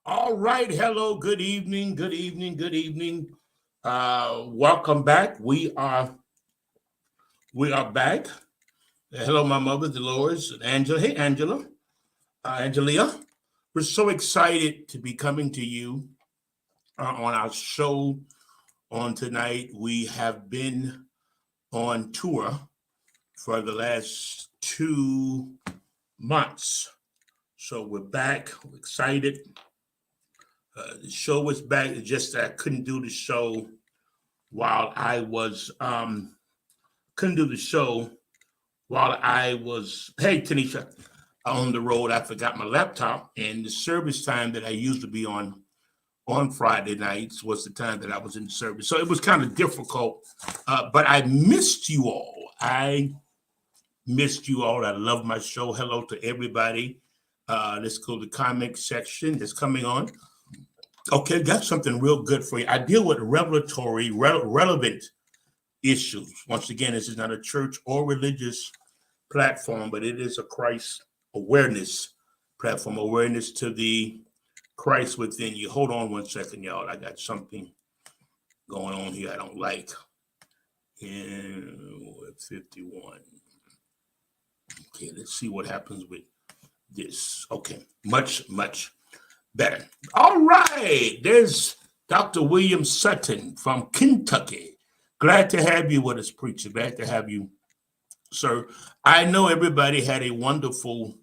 All right. Hello. Good evening. Good evening. Good evening. Welcome back. We are back. Hello, my mother, Dolores and Angela. Hey, Angela. Angelia. We're so excited to be coming to you on our show on tonight. We have been on tour for the last 2 months. So we're back. We're excited. The show was back. It's just that I couldn't do the show while I was couldn't do the show while I was hey Tanisha on the road. I forgot my laptop, and the service time that I used to be on Friday nights was the time that I was in service. So it was kind of difficult, but I missed you all. I missed you all. I love my show. Hello to everybody. Let's go to the comment section that's coming on. Okay, got something real good for you. I deal with revelatory, relevant issues. Once again, this is not a church or religious platform, but it is a Christ awareness platform, awareness to the Christ within you. Hold on one second, y'all. I got something going on here I don't like. In 51. Okay, let's see what happens with this. Okay, much better. All right, there's Dr. William Sutton from Kentucky. Glad to have you with us, preacher. Glad to have you, sir. I know everybody had a wonderful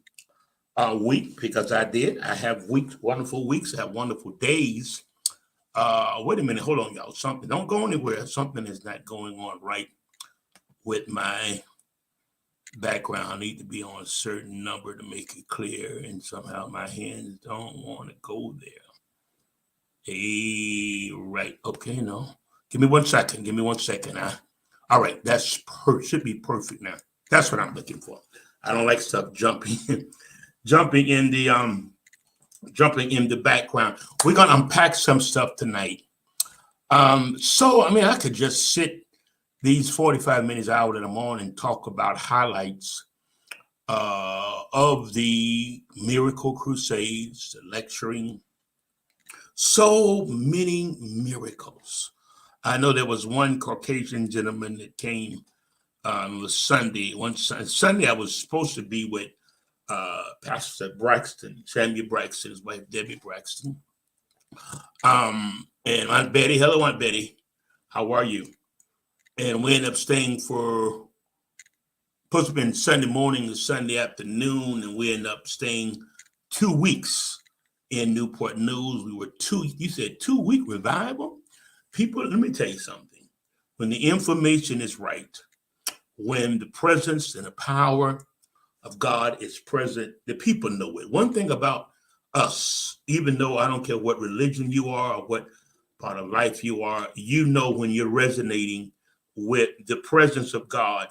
week because I did. I have wonderful weeks. I have wonderful days. Wait a minute. Hold on, y'all. Something. Don't go anywhere. Something is not going on right with my background. I need to be on a certain number to make it clear, and somehow my hands don't want to go there. Hey, right. Okay, no. Give me 1 second. Give me 1 second. All right, should be perfect now. That's what I'm looking for. I don't like stuff jumping, jumping in the background. We're gonna unpack some stuff tonight. So I mean, I could just sit these 45 minutes out that I'm on and talk about highlights of the miracle crusades, the lecturing. So many miracles. I know there was one Caucasian gentleman that came was Sunday. Sunday I was supposed to be with Pastor Braxton, Samuel Braxton, his wife Debbie Braxton. And Aunt Betty, hello Aunt Betty, how are you? And we ended up staying for supposed to have been Sunday morning to Sunday afternoon, and we ended up staying 2 weeks in Newport News. We were you said 2 week revival? People, let me tell you something. When the information is right, when the presence and the power of God is present, the people know it. One thing about us, even though I don't care what religion you are or what part of life you are, you know when you're resonating with the presence of God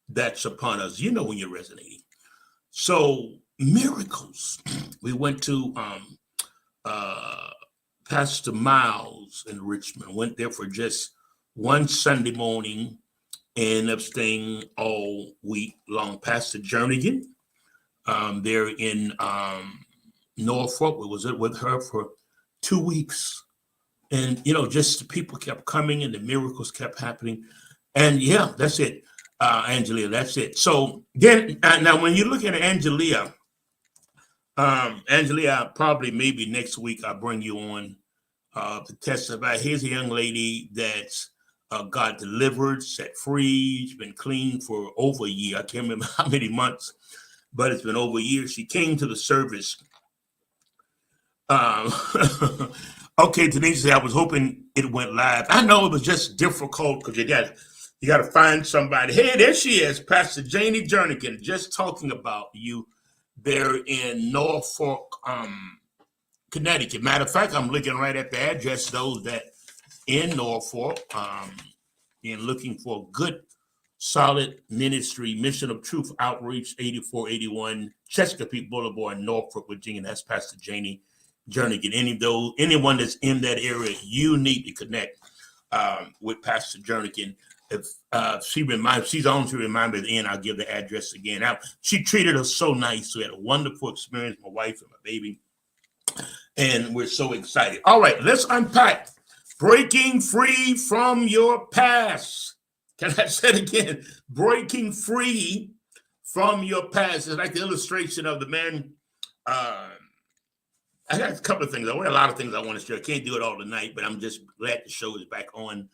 that's upon us. You know when you're resonating. So miracles. We went to Pastor Miles in Richmond. Went there for just one Sunday morning and up staying all week long. Pastor Jernigan, there in Norfolk. We was with her for 2 weeks. And, just the people kept coming and the miracles kept happening. And yeah, that's it, Angelia, that's it. So then, now when you look at Angelia, probably maybe next week I'll bring you on to testify. Here's a young lady that's got delivered, set free. She's been clean for over a year. I can't remember how many months, but it's been over a year. She came to the service. Okay, Denise, I was hoping it went live. I know it was just difficult because you got to find somebody. Hey, there she is, Pastor Janie Jernigan, just talking about you there in Norfolk, Connecticut. Matter of fact, I'm looking right at the address. Those that in Norfolk, and looking for good, solid ministry, Mission of Truth Outreach, 8481 Chesapeake Boulevard, Norfolk, Virginia. That's Pastor Janie Jernigan. Anyone that's in that area, you need to connect with Pastor Jernigan. If she's on to remind me at the end, I'll give the address again. Now, she treated us so nice. We had a wonderful experience, my wife and my baby. And we're so excited. All right, let's unpack breaking free from your past. Can I say it again? Breaking free from your past. It's like the illustration of the man. Uh, I got a couple of things. I want a lot of things I want to share. I can't do it all tonight, but I'm just glad the show is back um,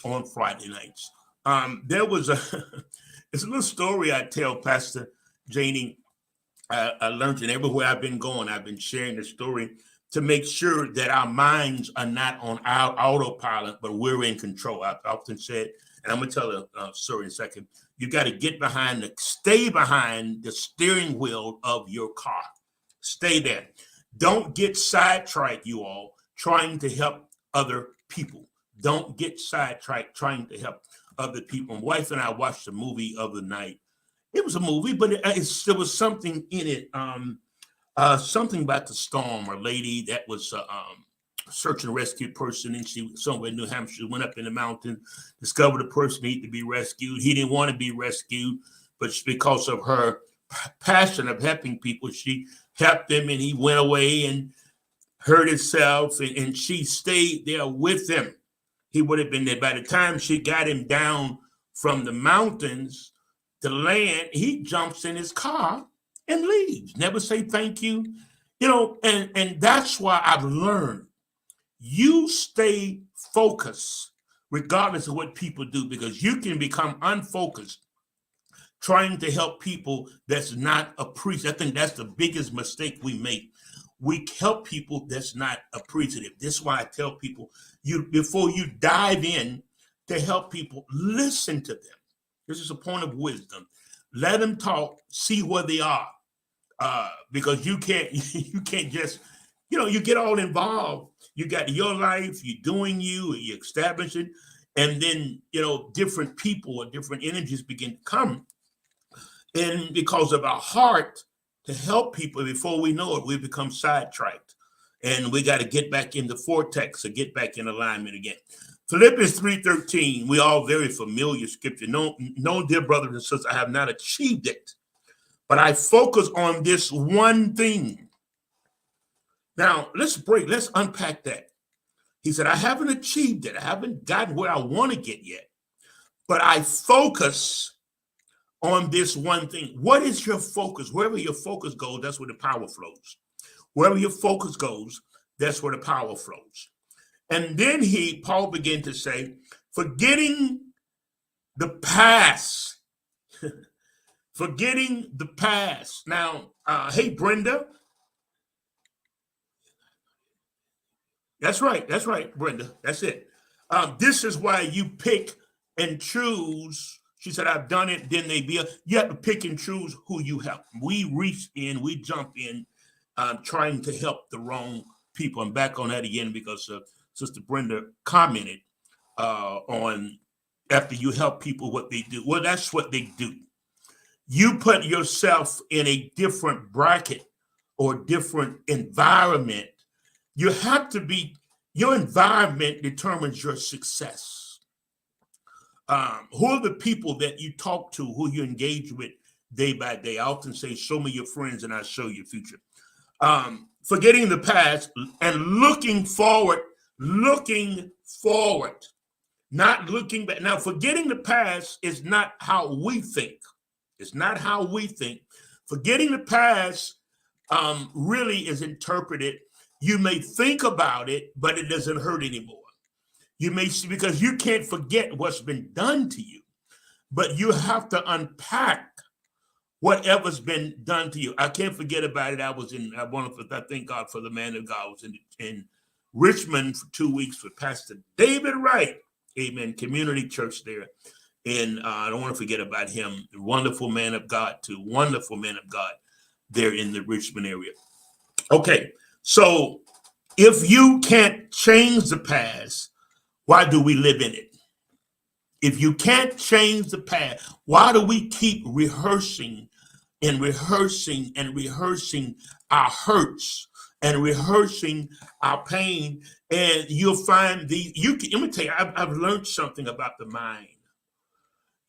on Friday nights. There was a it's a little story I tell Pastor Janie. I learned it everywhere I've been going. I've been sharing the story to make sure that our minds are not on our autopilot, but we're in control. I've often said, and I'm going to tell a story in a second. You got to stay behind the steering wheel of your car. Stay there. Don't get sidetracked, you all, trying to help other people. Don't get sidetracked trying to help other people. My wife and I watched a movie of the night. It was a movie, but there was something in it, something about the storm. A lady that was a search and rescue person, and she somewhere in New Hampshire went up in the mountain, discovered a person needed to be rescued. He didn't want to be rescued, but because of her passion of helping people, she helped him, and he went away and hurt himself, and she stayed there with him. He would have been there. By the time she got him down from the mountains to land, he jumps in his car and leaves. Never say thank you. And that's why I've learned you stay focused regardless of what people do, because you can become unfocused trying to help people that's not appreciative. I think that's the biggest mistake we make. We help people that's not appreciative. This is why I tell people, before you dive in to help people, listen to them. This is a point of wisdom. Let them talk, see where they are, because you can't just, you get all involved. You got your life, you're doing you're establishing, and then, different people or different energies begin to come. And because of our heart to help people, before we know it, we become sidetracked. And we got to get back in the vortex or get back in alignment again. Philippians 3:13, we all very familiar scripture. No, dear brothers and sisters, I have not achieved it, but I focus on this one thing. Now, let's unpack that. He said, I haven't achieved it. I haven't gotten where I want to get yet, but I focus on this one thing. What is your focus? Wherever your focus goes, that's where the power flows. Wherever your focus goes, that's where the power flows. And then Paul began to say, forgetting the past. Forgetting the past. Now, hey, Brenda. That's right, Brenda. That's it. This is why you pick and choose. She said, I've done it, then they be. You have to pick and choose who you help. We reach in, we jump in, trying to help the wrong people. I'm back on that again because Sister Brenda commented on after you help people what they do. Well, that's what they do. You put yourself in a different bracket or different environment. You have to be, your environment determines your success. Who are the people that you talk to, who you engage with day by day? I often say, show me your friends and I'll show you your future. Forgetting the past and looking forward, not looking back. Now, forgetting the past is not how we think. It's not how we think. Forgetting the past really is interpreted. You may think about it, but it doesn't hurt anymore. You may see, because you can't forget what's been done to you, but you have to unpack whatever's been done to you. I can't forget about it. I thank God for the man of God. I was in Richmond for 2 weeks with Pastor David Wright, amen, community church there. And I don't want to forget about him, the wonderful man of God there in the Richmond area. Okay, so if you can't change the past, why do we live in it? If you can't change the past, why do we keep rehearsing our hurts and rehearsing our pain? And you'll find let me tell you, I've learned something about the mind.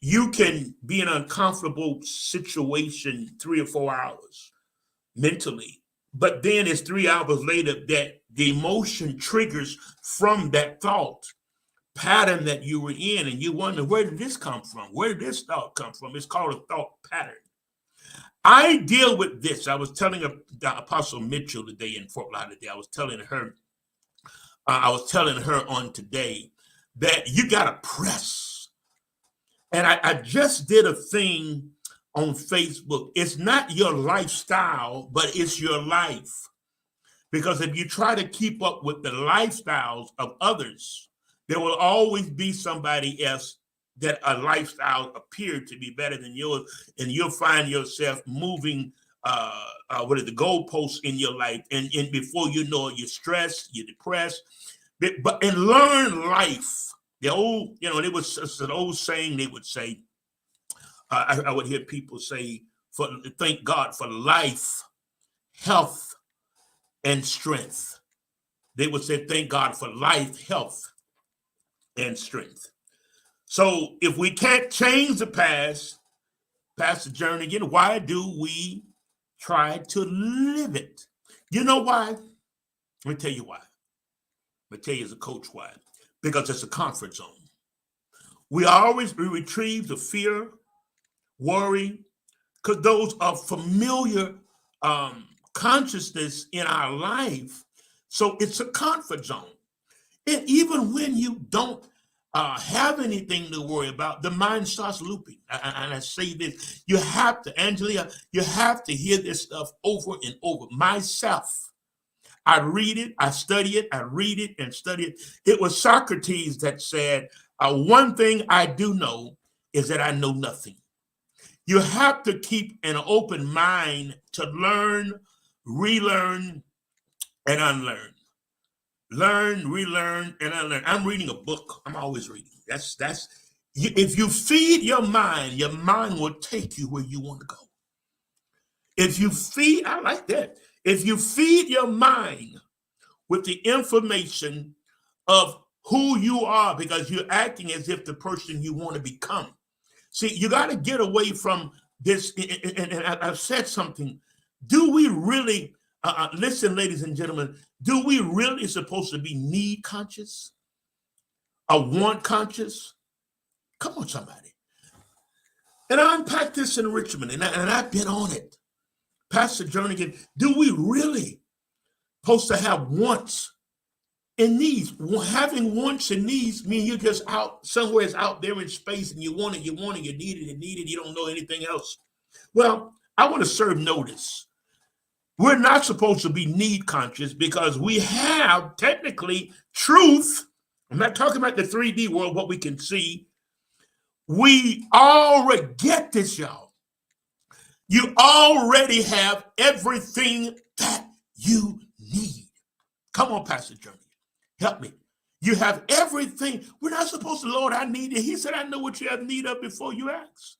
You can be in an uncomfortable situation 3 or 4 hours mentally, But then it's 3 hours later that the emotion triggers from that thought pattern that you were in, and you wonder, where did this come from? Where did this thought come from? It's called a thought pattern. I deal with this. I was telling Apostle Mitchell today in Fort Lauderdale. I was telling her on today that you got to press. And I just did a thing on Facebook. It's not your lifestyle, but it's your life. Because if you try to keep up with the lifestyles of others, there will always be somebody else that a lifestyle appeared to be better than yours, and you'll find yourself moving the goalposts in your life, and before you know it, you're stressed, you're depressed. But and learn life. The old, it was an old saying they would say. I would hear people say, thank God for life, health, and strength. They would say, thank God for life, health, and strength. So if we can't change the past the journey again, why do we try to live it? You know why? Let me tell you why. Let me tell you as a coach why. Because it's a comfort zone. We retrieve the fear, worry, because those are familiar consciousness in our life. So it's a comfort zone. And even when you don't have anything to worry about, the mind starts looping. And I say this, you have to, Angelia, you have to hear this stuff over and over. Myself, I read it, I study it, I read it and study it. It was Socrates that said, one thing I do know is that I know nothing. You have to keep an open mind to learn, relearn, and unlearn. Learn, relearn, and unlearn. I'm reading a book. I'm always reading. If you feed your mind will take you where you want to go. I like that. If you feed your mind with the information of who you are, because you're acting as if the person you want to become. See, you got to get away from this. And I've said something. Do we really, listen, ladies and gentlemen, do we really supposed to be need conscious? Or want conscious? Come on, somebody. And I unpacked this in Richmond, and I've been on it. Pastor Jernigan, do we really supposed to have wants and needs? Having wants and needs mean you're just out somewhere out there in space, and you want it, you need it, you don't know anything else. Well, I want to serve notice. We're not supposed to be need conscious because we have technically truth. I'm not talking about the 3D world, what we can see. We already get this, y'all. You already have everything that you need. Come on, Pastor Journey. Help me. You have everything. We're not supposed to, Lord, I need it. He said, I know what you have need of before you ask.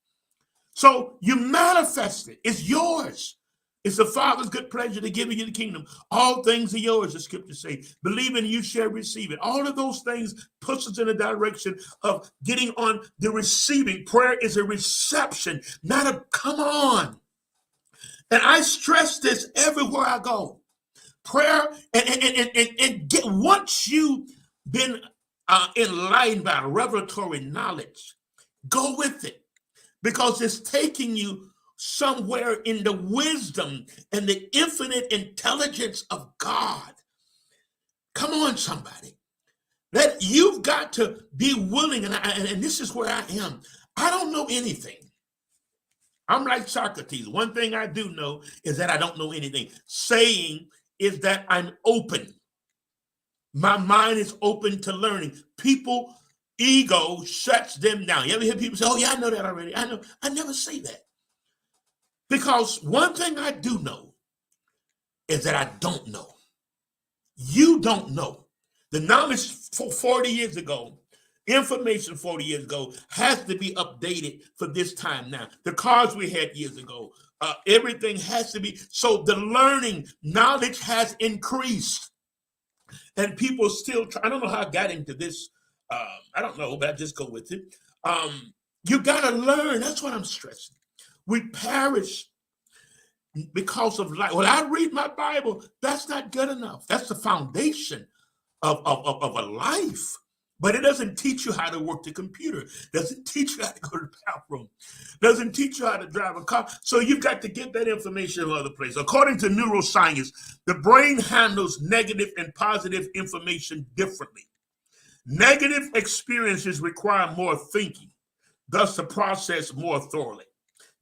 So you manifest it. It's yours. It's the Father's good pleasure to give you the kingdom. All things are yours, the scriptures say. Believe in you shall receive it. All of those things puts us in the direction of getting on the receiving. Prayer is a reception, not a come on. And I stress this everywhere I go. Prayer, once you've been enlightened by revelatory knowledge, go with it. Because it's taking you somewhere in the wisdom and the infinite intelligence of God. Come on, somebody. That you've got to be willing, and this is where I am. I don't know anything. I'm like Socrates. One thing I do know is that I don't know anything. Saying is that I'm open. My mind is open to learning. People, ego shuts them down. You ever hear people say, oh yeah, I know that already. I know. I never say that. Because one thing I do know is that I don't know. You don't know. The knowledge for 40 years ago, information 40 years ago has to be updated for this time now. The cars we had years ago, everything has to be. So the learning, knowledge has increased. And people still try. I don't know how I got into this. I don't know, but I just go with it. You got to learn. That's what I'm stressing. We perish because of life. Well, I read my Bible. That's not good enough. That's the foundation of a life. But it doesn't teach you how to work the computer. Doesn't teach you how to go to the bathroom. Doesn't teach you how to drive a car. So you've got to get that information from other places. According to neuroscience, the brain handles negative and positive information differently. Negative experiences require more thinking, thus the process more thoroughly.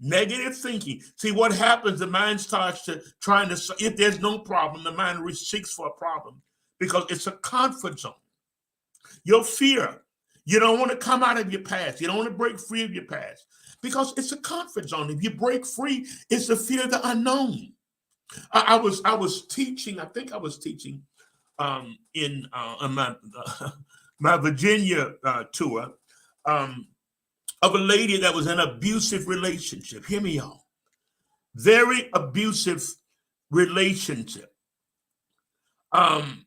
Negative thinking. See what happens, the mind starts to trying to, if there's no problem, the mind seeks for a problem because it's a comfort zone. Your fear, you don't want to come out of your past. You don't want to break free of your past because it's a comfort zone. If you break free, it's the fear of the unknown. I was teaching, I think I was teaching in my, my Virginia tour of a lady that was in an abusive relationship. Hear me, y'all. Very abusive relationship. And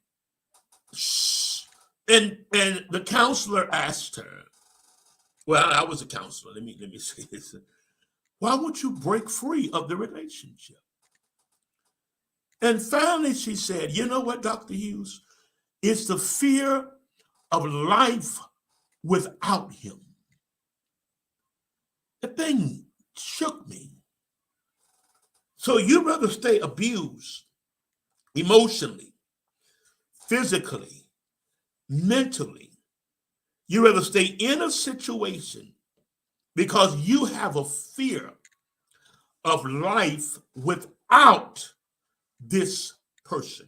the counselor asked her, well, I was a counselor. Let me say this. Why won't you break free of the relationship? And finally she said, you know what, Dr. Hughes? It's the fear of life without him. The thing shook me. So you'd rather stay abused emotionally, physically, mentally. You'd rather stay in a situation because you have a fear of life without this person.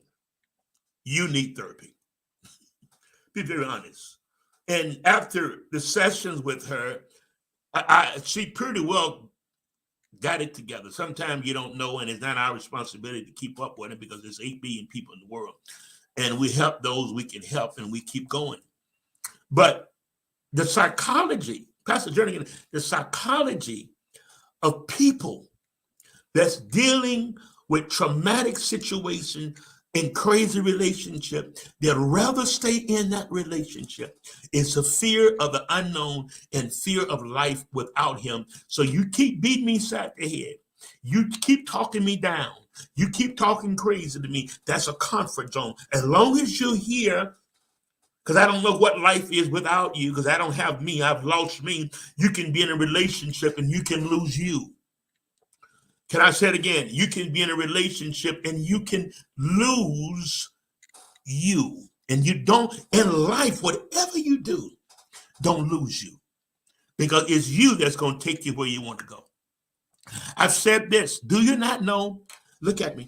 You need therapy. Be very honest. And after the sessions with her, she pretty well got it together. Sometimes you don't know, and it's not our responsibility to keep up with it because there's 8 billion people in the world. And we help those we can help, and we keep going. But the psychology, Pastor Jernigan, the psychology of people that's dealing with traumatic situation in crazy relationship, they'd rather stay in that relationship. It's a fear of the unknown and fear of life without him. So you keep beating me side the head. You keep talking me down. You keep talking crazy to me. That's a comfort zone. As long as you're here, because I don't know what life is without you, because I don't have me, I've lost me. You can be in a relationship and you can lose you. Can I say it again? You can be in a relationship and you can lose you. And you don't, in life, whatever you do, don't lose you. Because it's you that's going to take you where you want to go. I've said this. Do you not know? Look at me.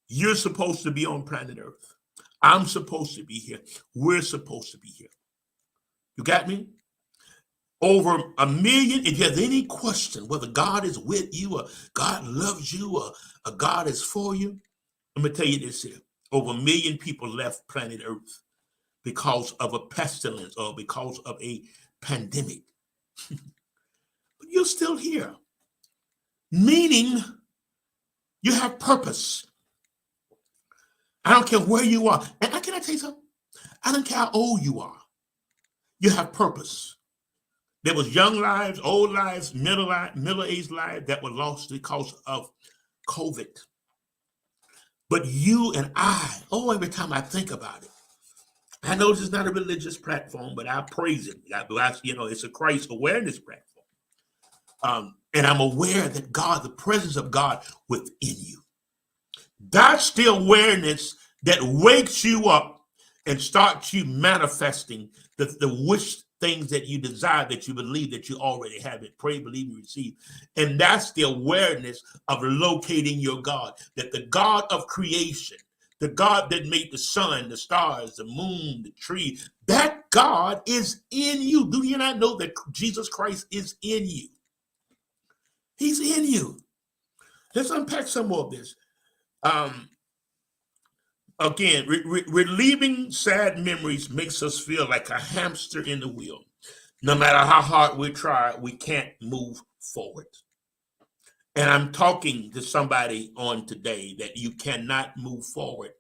You're supposed to be on planet Earth. I'm supposed to be here. We're supposed to be here. You got me? Over 1 million, if you have any question whether God is with you or God loves you or God is for you, I'm going to tell you this here. Over 1 million people left planet Earth because of a pestilence or because of a pandemic. But you're still here, meaning you have purpose. I don't care where you are. And can I tell you something? I don't care how old you are. You have purpose. There was young lives, old lives, middle-aged lives that were lost because of COVID. But you and I, every time I think about it, I know this is not a religious platform, but I praise it. It's a Christ awareness platform. And I'm aware that God, the presence of God within you. That's the awareness that wakes you up and starts you manifesting the wish things that you desire, that you believe that you already have it. Pray, believe, and receive. And that's the awareness of locating your God, that the God of creation, the God that made the sun, the stars, the moon, the tree, that God is in you. Do you not know that Jesus Christ is in you? He's in you. Let's unpack some more of this. Again, relieving sad memories makes us feel like a hamster in the wheel. No matter how hard we try, we can't move forward. And I'm talking to somebody on today that you cannot move forward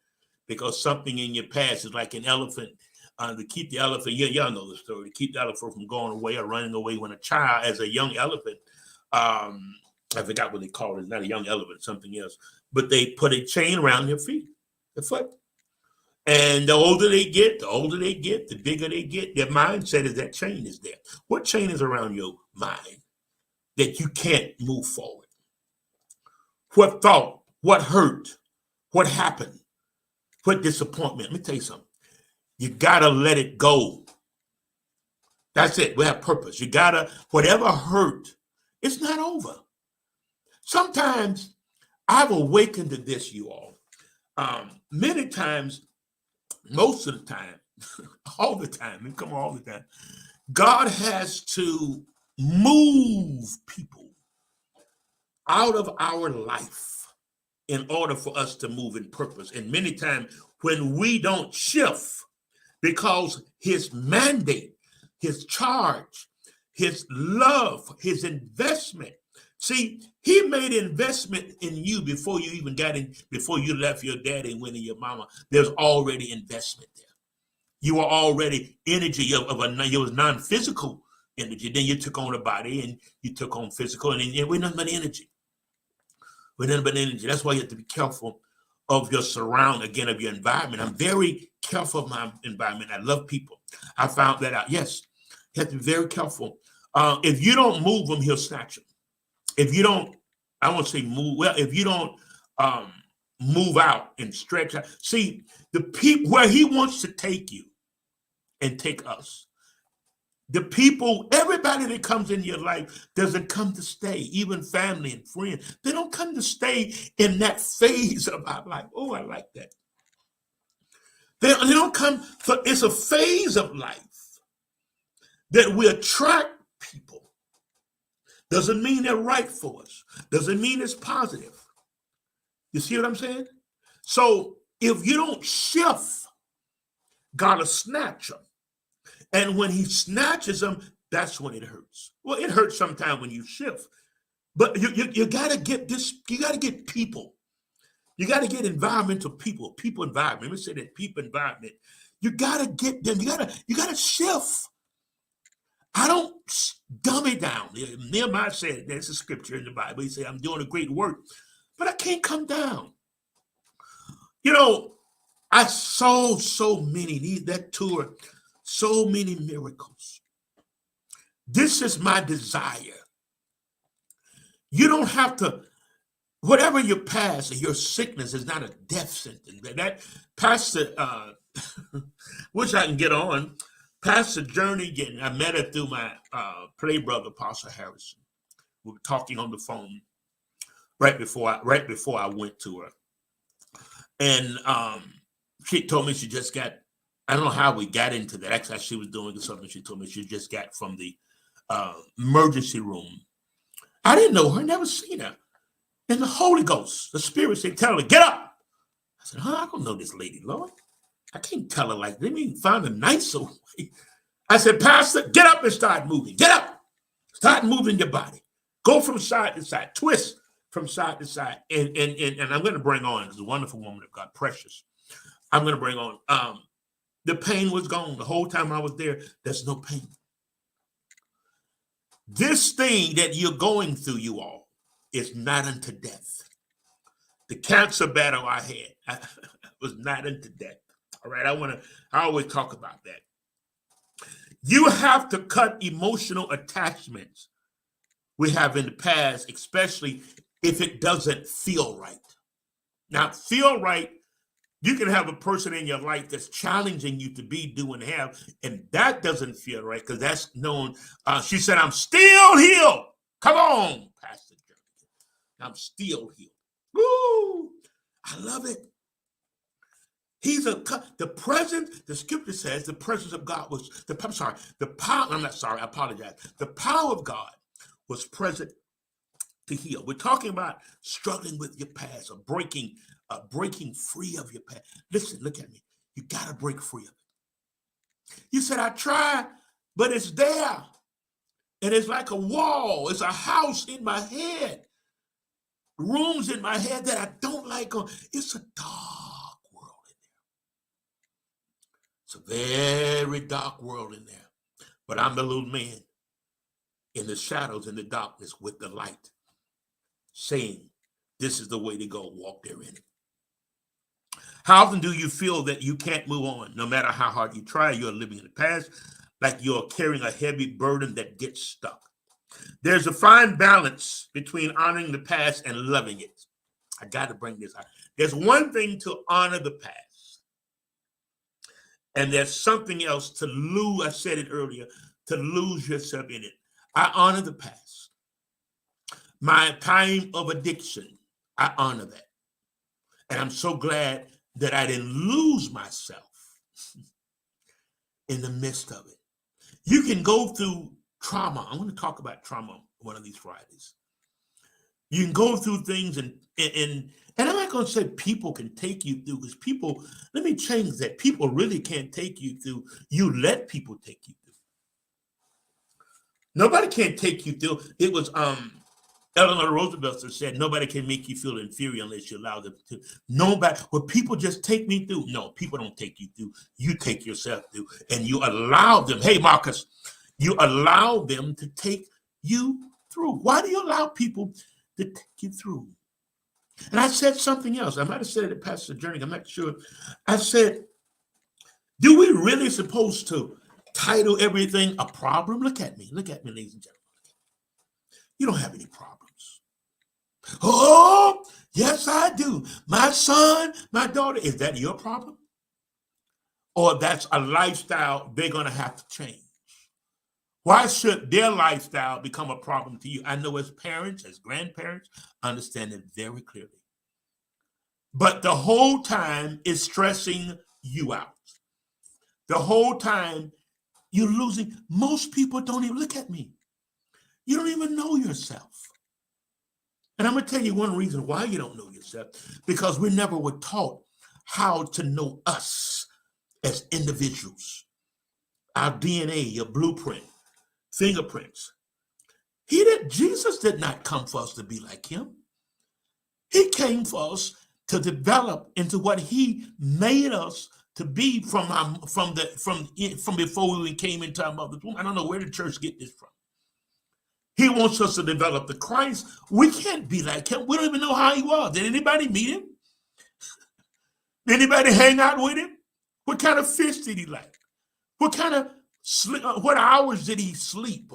because something in your past is like an elephant. To keep the elephant, y'all know the story, to keep the elephant from going away or running away when a child, as a young elephant, I forgot what they call it. It's not a young elephant, something else. But they put a chain around their feet, the foot. And the older they get, the bigger they get. Their mindset is that chain is there. What chain is around your mind that you can't move forward? What thought? What hurt? What happened? What disappointment? Let me tell you something. You gotta let it go. That's it. We have purpose. You gotta, whatever hurt, it's not over. Sometimes I've awakened to this, you all. Many times, most of the time, all the time, and come on, all the time, God has to move people out of our life in order for us to move in purpose. And many times when we don't shift, because his mandate, his charge, his love, his investment. See, he made investment in you before you even got in, before you left your daddy and went to your mama. There's already investment there. You were already energy of it was non-physical energy. Then you took on a body and you took on physical, and we're nothing but energy. We're nothing but energy. That's why you have to be careful of your surrounding, again, of your environment. I'm very careful of my environment. I love people. I found that out. Yes, you have to be very careful. If you don't move them, he'll snatch them. If you don't, I won't say move, well, if you don't move out and stretch out. See, the people where he wants to take you and take us. The people, everybody that comes in your life doesn't come to stay, even family and friends. They don't come to stay in that phase of our life. Oh, I like that. They don't come for, it's a phase of life that we attract people. Doesn't mean they're right for us. Doesn't mean it's positive. You see what I'm saying? So if you don't shift, God will snatch them. And when he snatches them, that's when it hurts. Well, it hurts sometimes when you shift. But you got to get this, you got to get people. You got to get environmental people environment. Let me say that, people environment. You got to get them. You got to shift. I don't dumb it down. Nehemiah said, there's a scripture in the Bible. He said, I'm doing a great work, but I can't come down. You know, I saw so many, that tour, so many miracles. This is my desire. You don't have to, whatever your past or your sickness is not a death sentence. That Pastor, which I can get on, Pastor Journey, I met her through my play brother, Apostle Harrison. We were talking on the phone right before I went to her. And she told me she just got, I don't know how we got into that. Actually, she was doing something. She told me she just got from the emergency room. I didn't know her, never seen her. And the Holy Ghost, the Spirit said, tell her, get up. I said, I don't know this lady, Lord. I can't tell her like, they mean find a nicer way. I said, Pastor, get up and start moving. Get up. Start moving your body. Go from side to side. Twist from side to side. And I'm going to bring on, because a wonderful woman of God, precious. I'm going to bring on, the pain was gone. The whole time I was there, there's no pain. This thing that you're going through, you all, is not unto death. The cancer battle I had was not unto death. All right, I always talk about that. You have to cut emotional attachments we have in the past, especially if it doesn't feel right. Now, feel right, you can have a person in your life that's challenging you to be, do, and have, and that doesn't feel right because that's known. She said, I'm still healed. Come on, Pastor Journey. I'm still healed. Woo! I love it. The presence, the scripture says the presence of God was, the power, I'm not sorry, I apologize. The power of God was present to heal. We're talking about struggling with your past or breaking free of your past. Listen, look at me. You got to break free of it. You said, I tried, but it's there. And it's like a wall. It's a house in my head. Rooms in my head that I don't like. It's a dark world in there. It's a very dark world in there. But I'm the little man in the shadows, in the darkness with the light. saying, this is the way to go, walk therein. How often do you feel that you can't move on? No matter how hard you try, you're living in the past, like you're carrying a heavy burden that gets stuck. There's a fine balance between honoring the past and loving it. I got to bring this out. There's one thing to honor the past, and there's something else to lose. I said it earlier, to lose yourself in it. I honor the past. My time of addiction, I honor that. And I'm so glad that I didn't lose myself in the midst of it. You can go through trauma. I'm going to talk about trauma one of these Fridays. You can go through things and I'm not going to say people can take you through, because people, let me change that. People really can't take you through. You let people take you through. Nobody can take you through. It was Eleanor Roosevelt said, nobody can make you feel inferior unless you allow them to. Nobody, well, people just take me through. No, people don't take you through. You take yourself through, and you allow them. Hey, Marcus, you allow them to take you through. Why do you allow people to take you through? And I said something else. I might have said it at Pastor Journey. I'm not sure. I said, do we really supposed to title everything a problem? Look at me, ladies and gentlemen. You don't have any problems. Oh, yes, I do. My son, my daughter, is that your problem? Or that's a lifestyle they're going to have to change? Why should their lifestyle become a problem to you? I know as parents, as grandparents, understand it very clearly. But the whole time is stressing you out. The whole time you're losing. Most people don't even look at me. You don't even know yourself. And I'm going to tell you one reason why you don't know yourself. Because we never were taught how to know us as individuals. Our DNA, your blueprint, fingerprints. Jesus did not come for us to be like him. He came for us to develop into what he made us to be from before we came into our mother's womb. I don't know where the church get this from. He wants us to develop the Christ. We can't be like him. We don't even know how he was. Did anybody meet him? Did anybody hang out with him? What kind of fish did he like? What kind of sleep? What hours did he sleep?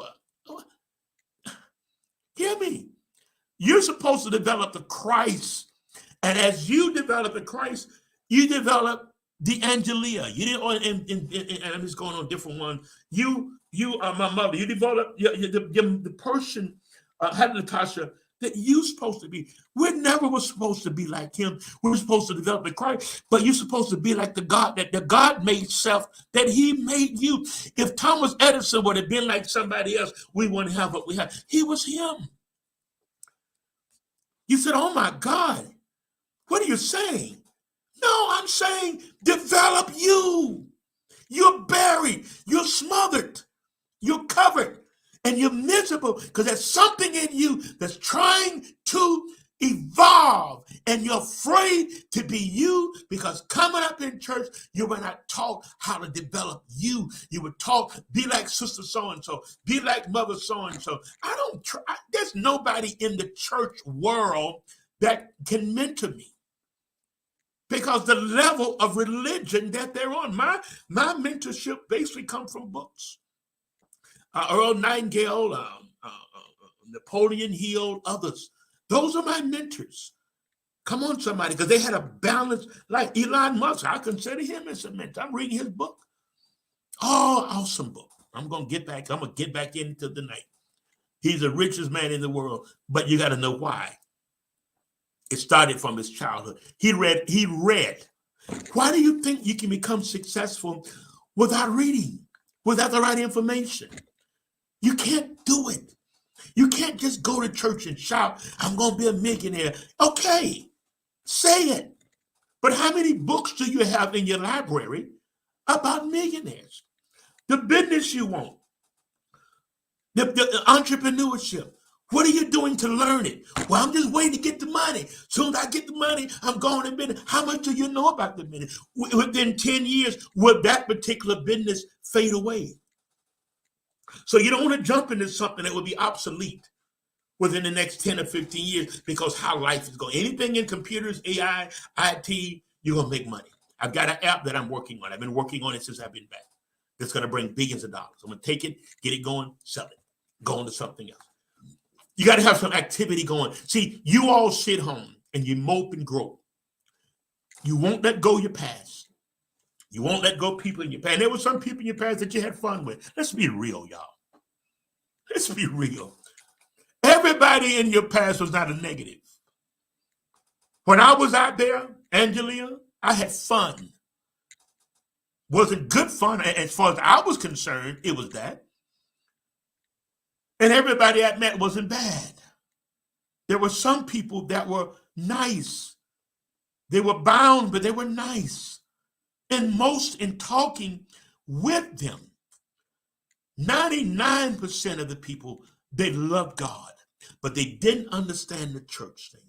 Hear me. You're supposed to develop the Christ. And as you develop the Christ, you develop the Angelia. You didn't, and I'm just going on different ones. You are my mother. You develop the person, Natasha, that you're supposed to be. We never were supposed to be like him. We were supposed to develop the Christ, but you're supposed to be like the God that the God made self, that he made you. If Thomas Edison would have been like somebody else, we wouldn't have what we have. He was him. You said, oh my God, what are you saying? No, I'm saying develop you. You're buried. You're smothered. You're covered. And you're miserable because there's something in you that's trying to evolve. And you're afraid to be you because coming up in church, you were not taught how to develop you. You were taught, be like sister so-and-so, be like mother so-and-so. There's nobody in the church world that can mentor me. Because the level of religion that they're on. My mentorship basically comes from books. Earl Nightingale, Napoleon Hill, others. Those are my mentors. Come on, somebody, because they had a balance. Like Elon Musk, I consider him as a mentor. I'm reading his book. Oh, awesome book. I'm going to get back into the night. He's the richest man in the world, but you got to know why. It started from his childhood. He read. Why do you think you can become successful without reading, without the right information? You can't do it. You can't just go to church and shout, I'm going to be a millionaire. Okay, say it. But how many books do you have in your library about millionaires? The business you want, the entrepreneurship. What are you doing to learn it? Well, I'm just waiting to get the money. As soon as I get the money, I'm going to business. How much do you know about the business? Within 10 years, will that particular business fade away? So you don't want to jump into something that would be obsolete. within the next 10 or 15 years because how life is going. Anything in computers, AI, IT, you're going to make money. I've got an app that I'm working on. I've been working on it since I've been back. That's going to bring billions of dollars. I'm going to take it, get it going, sell it, go on to something else. You got to have some activity going. See, you all sit home and you mope and grope. You won't let go of your past. You won't let go of people in your past. And there were some people in your past that you had fun with. Let's be real, y'all. Let's be real. Everybody in your past was not a negative. When I was out there, Angelia, I had fun. Wasn't good fun. As far as I was concerned, it was that. And everybody I met wasn't bad. There were some people that were nice. They were bound, but they were nice. And most in talking with them, 99% of the people, they loved God, but they didn't understand the church thing.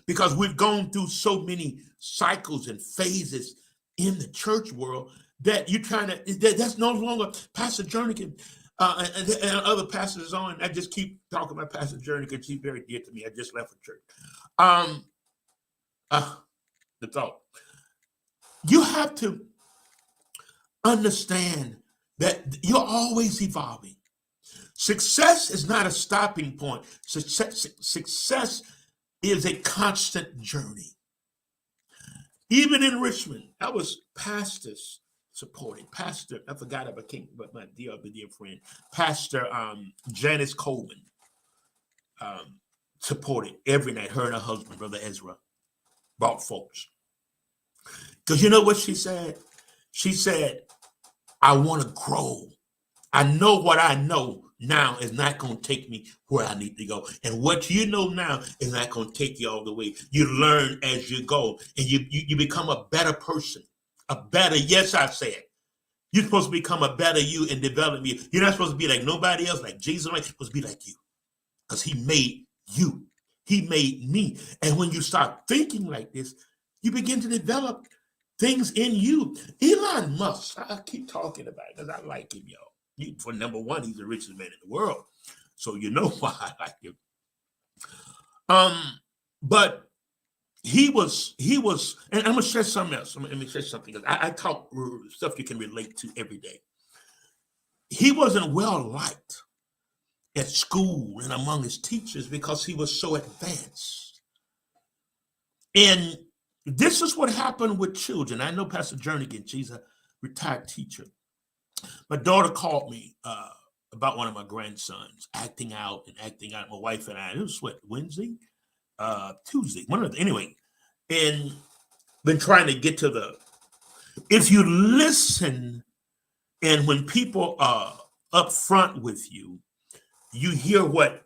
Because we've gone through so many cycles and phases in the church world that you're trying to, that's no longer Pastor Jernigan and other pastors on. I just keep talking about Pastor Jernigan. She's very dear to me. I just left for church. The thought. You have to understand that you're always evolving. Success is not a stopping point. Success is a constant journey. Even in Richmond, I was pastors supporting. Pastor, I forgot about King, but my dear friend, Pastor Janice Coleman supported every night. Her and her husband, Brother Ezra, brought folks. Because you know what she said? She said, I want to grow. I know what I know now is not going to take me where I need to go. And what you know now is not going to take you all the way. You learn as you go. And you become a better person. A better, yes, I said. You're supposed to become a better you and develop you. You're not supposed to be like nobody else, like Jesus. You're supposed to be like you. Because he made you. He made me. And when you start thinking like this, you begin to develop things in you. Elon Musk, I keep talking about it because I like him, y'all. For number one, he's the richest man in the world. So you know why I like him. But he was, and I'm going to share something else. Let me share something. I talk stuff you can relate to every day. He wasn't well liked at school and among his teachers because he was so advanced. And this is what happened with children. I know Pastor Jernigan, she's a retired teacher. My daughter called me about one of my grandsons acting out. My wife and I, it was what, Wednesday? Tuesday, anyway. And been trying to get to if you listen and when people are up front with you, you hear what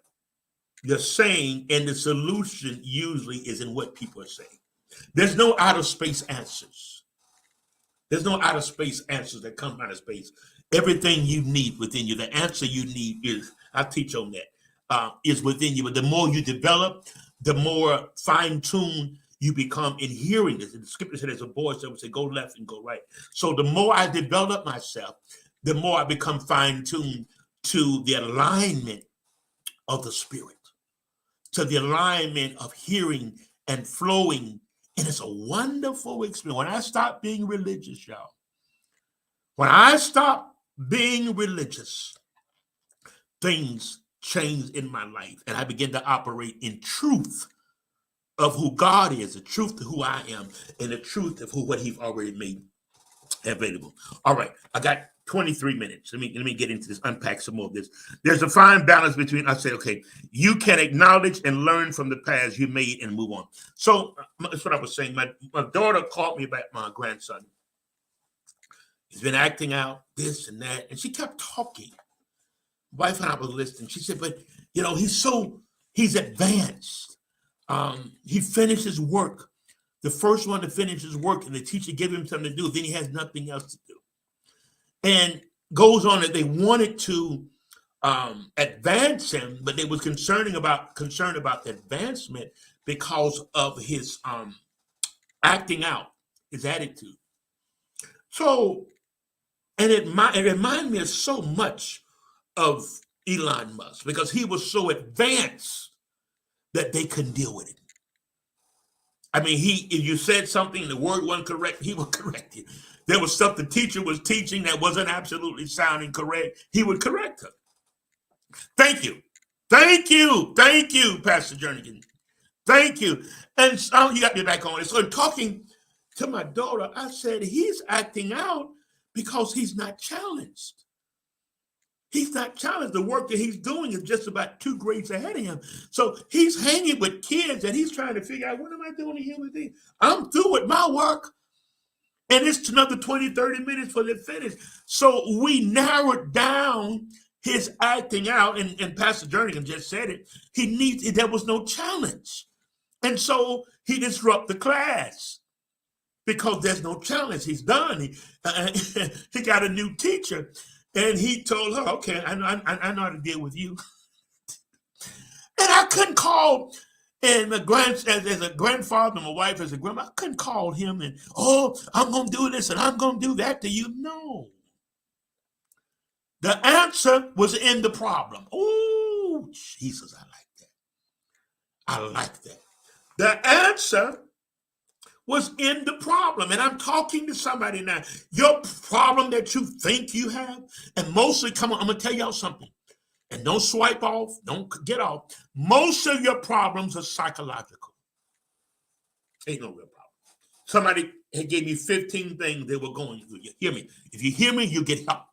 they're saying, and the solution usually is in what people are saying. There's no outer space answers. There's no outer space answers that come out of space. Everything you need within you, the answer you need is, I teach on that, is within you. But the more you develop, the more fine-tuned you become in hearing this. And the scripture said there's a voice that would say, go left and go right. So the more I develop myself, the more I become fine-tuned to the alignment of the spirit, to the alignment of hearing and flowing. And it's a wonderful experience. When I stop being religious, y'all, when I stop being religious, things change in my life. And I begin to operate in truth of who God is, the truth of who I am, and the truth of what he's already made available. All right, I got 23 minutes. Let me get into this, unpack some more of this. There's a fine balance between, I say, okay, you can acknowledge and learn from the past you made and move on. So that's what I was saying. My daughter called me about my grandson. He's been acting out this and that, and she kept talking. Wife and I was listening. She said, but he's advanced. He finished his work. The first one to finish his work, and the teacher gave him something to do. Then he has nothing else to do. And goes on that they wanted to advance him, but they was concerned about the advancement because of his acting out, his attitude. So, and it reminded me of so much of Elon Musk, because he was so advanced that they couldn't deal with it. I mean, if you said something, the word wasn't correct, he would correct you. There was stuff the teacher was teaching that wasn't absolutely sounding correct, he would correct her. Thank you. Thank you. Thank you, Pastor Jernigan. Thank you. And so you got me back on it. So in talking to my daughter, I said, he's acting out because he's not challenged. He's not challenged. The work that he's doing is just about 2 grades ahead of him. So he's hanging with kids and he's trying to figure out, what am I doing here with these? I'm through with my work. And it's another 20, 30 minutes for they finish. So we narrowed down his acting out. And Pastor Jernigan just said it. There was no challenge. And so he disrupted the class because there's no challenge. He's done. He got a new teacher. And he told her, okay, I know how to deal with you. And I couldn't call, and as a grandfather, my wife as a grandma, I couldn't call him and, I'm going to do this and I'm going to do that to you. No. The answer was in the problem. Oh, Jesus, I like that. The answer was in the problem. And I'm talking to somebody now. Your problem that you think you have, and mostly, come on, I'm going to tell y'all something. And don't swipe off, don't get off. Most of your problems are psychological. Ain't no real problem. Somebody gave me 15 things they were going through. You hear me? If you hear me, you get help.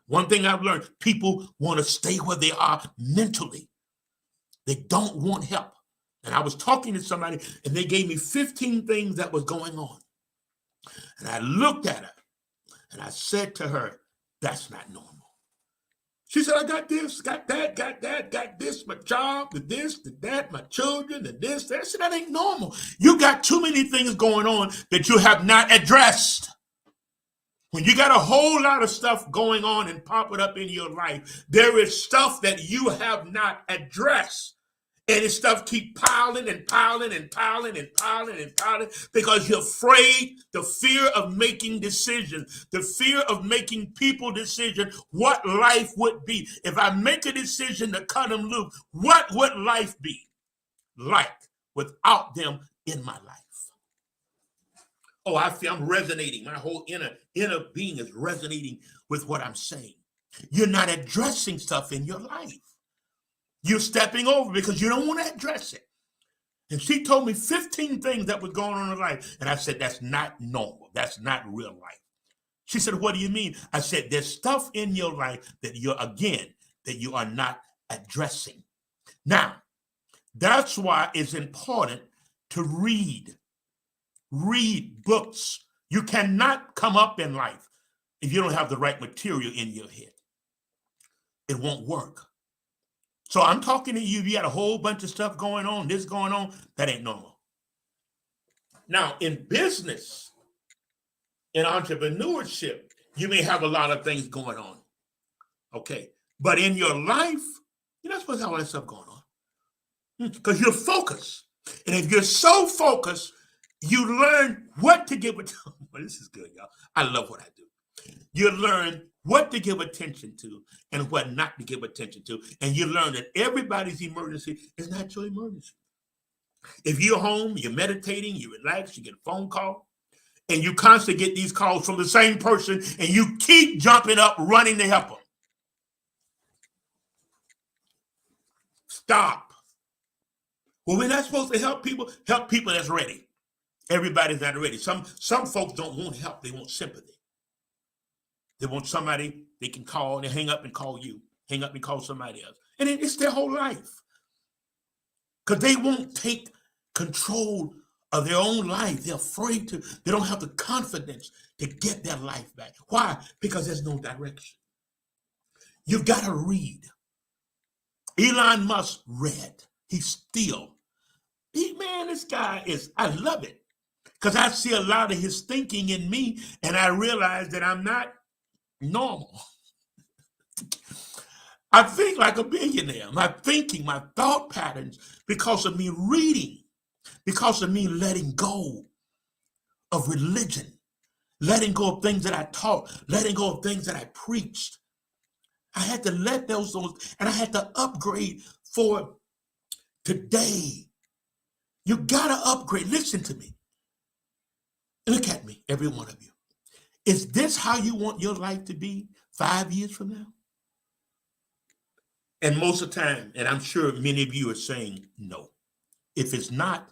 One thing I've learned, people want to stay where they are mentally. They don't want help. And I was talking to somebody, and they gave me 15 things that was going on. And I looked at her, and I said to her, that's not normal. She said, I got this, got that, got this, my job, the this, the that, my children, the this, that. I said, that ain't normal. You got too many things going on that you have not addressed. When you got a whole lot of stuff going on and popping up in your life, there is stuff that you have not addressed. And this stuff keep piling and piling and piling and piling and piling because you're afraid, the fear of making decisions, the fear of making people decisions, what life would be. If I make a decision to cut them loose, what would life be like without them in my life? Oh, I feel I'm resonating. My whole inner being is resonating with what I'm saying. You're not addressing stuff in your life. You're stepping over because you don't want to address it. And she told me 15 things that was going on in her life. And I said, that's not normal. That's not real life. She said, what do you mean? I said, there's stuff in your life that you are not addressing. Now, that's why it's important to read books. You cannot come up in life if you don't have the right material in your head. It won't work. So I'm talking to you, you got a whole bunch of stuff going on, this going on, that ain't normal. Now, in business, in entrepreneurship, you may have a lot of things going on. Okay. But in your life, you're not supposed to have all that stuff going on. Because you're focused. And if you're so focused, you learn what to give attention. Well, this is good, y'all. I love what I do. You learn what to give attention to and what not to give attention to. And you learn that everybody's emergency is not your emergency. If you're home, you're meditating, you relax, you get a phone call, and you constantly get these calls from the same person, and you keep jumping up, running to help them. Stop. Well, we're not supposed to help people that's ready. Everybody's not ready. Some folks don't want help. They want sympathy. They want somebody they can call and hang up and call you, hang up and call somebody else. And it's their whole life. Because they won't take control of their own life. They're afraid to, they don't have the confidence to get their life back. Why? Because there's no direction. You've got to read. Elon Musk read. This guy is, I love it. Because I see a lot of his thinking in me, and I realize that I'm not normal. I think like a billionaire. My thinking, my thought patterns, because of me reading, because of me letting go of religion, letting go of things that I taught, letting go of things that I preached. I had to let those, and I had to upgrade for today. You got to upgrade. Listen to me. Look at me, every one of you. Is this how you want your life to be 5 years from now? And most of the time, and I'm sure many of you are saying no. If it's not,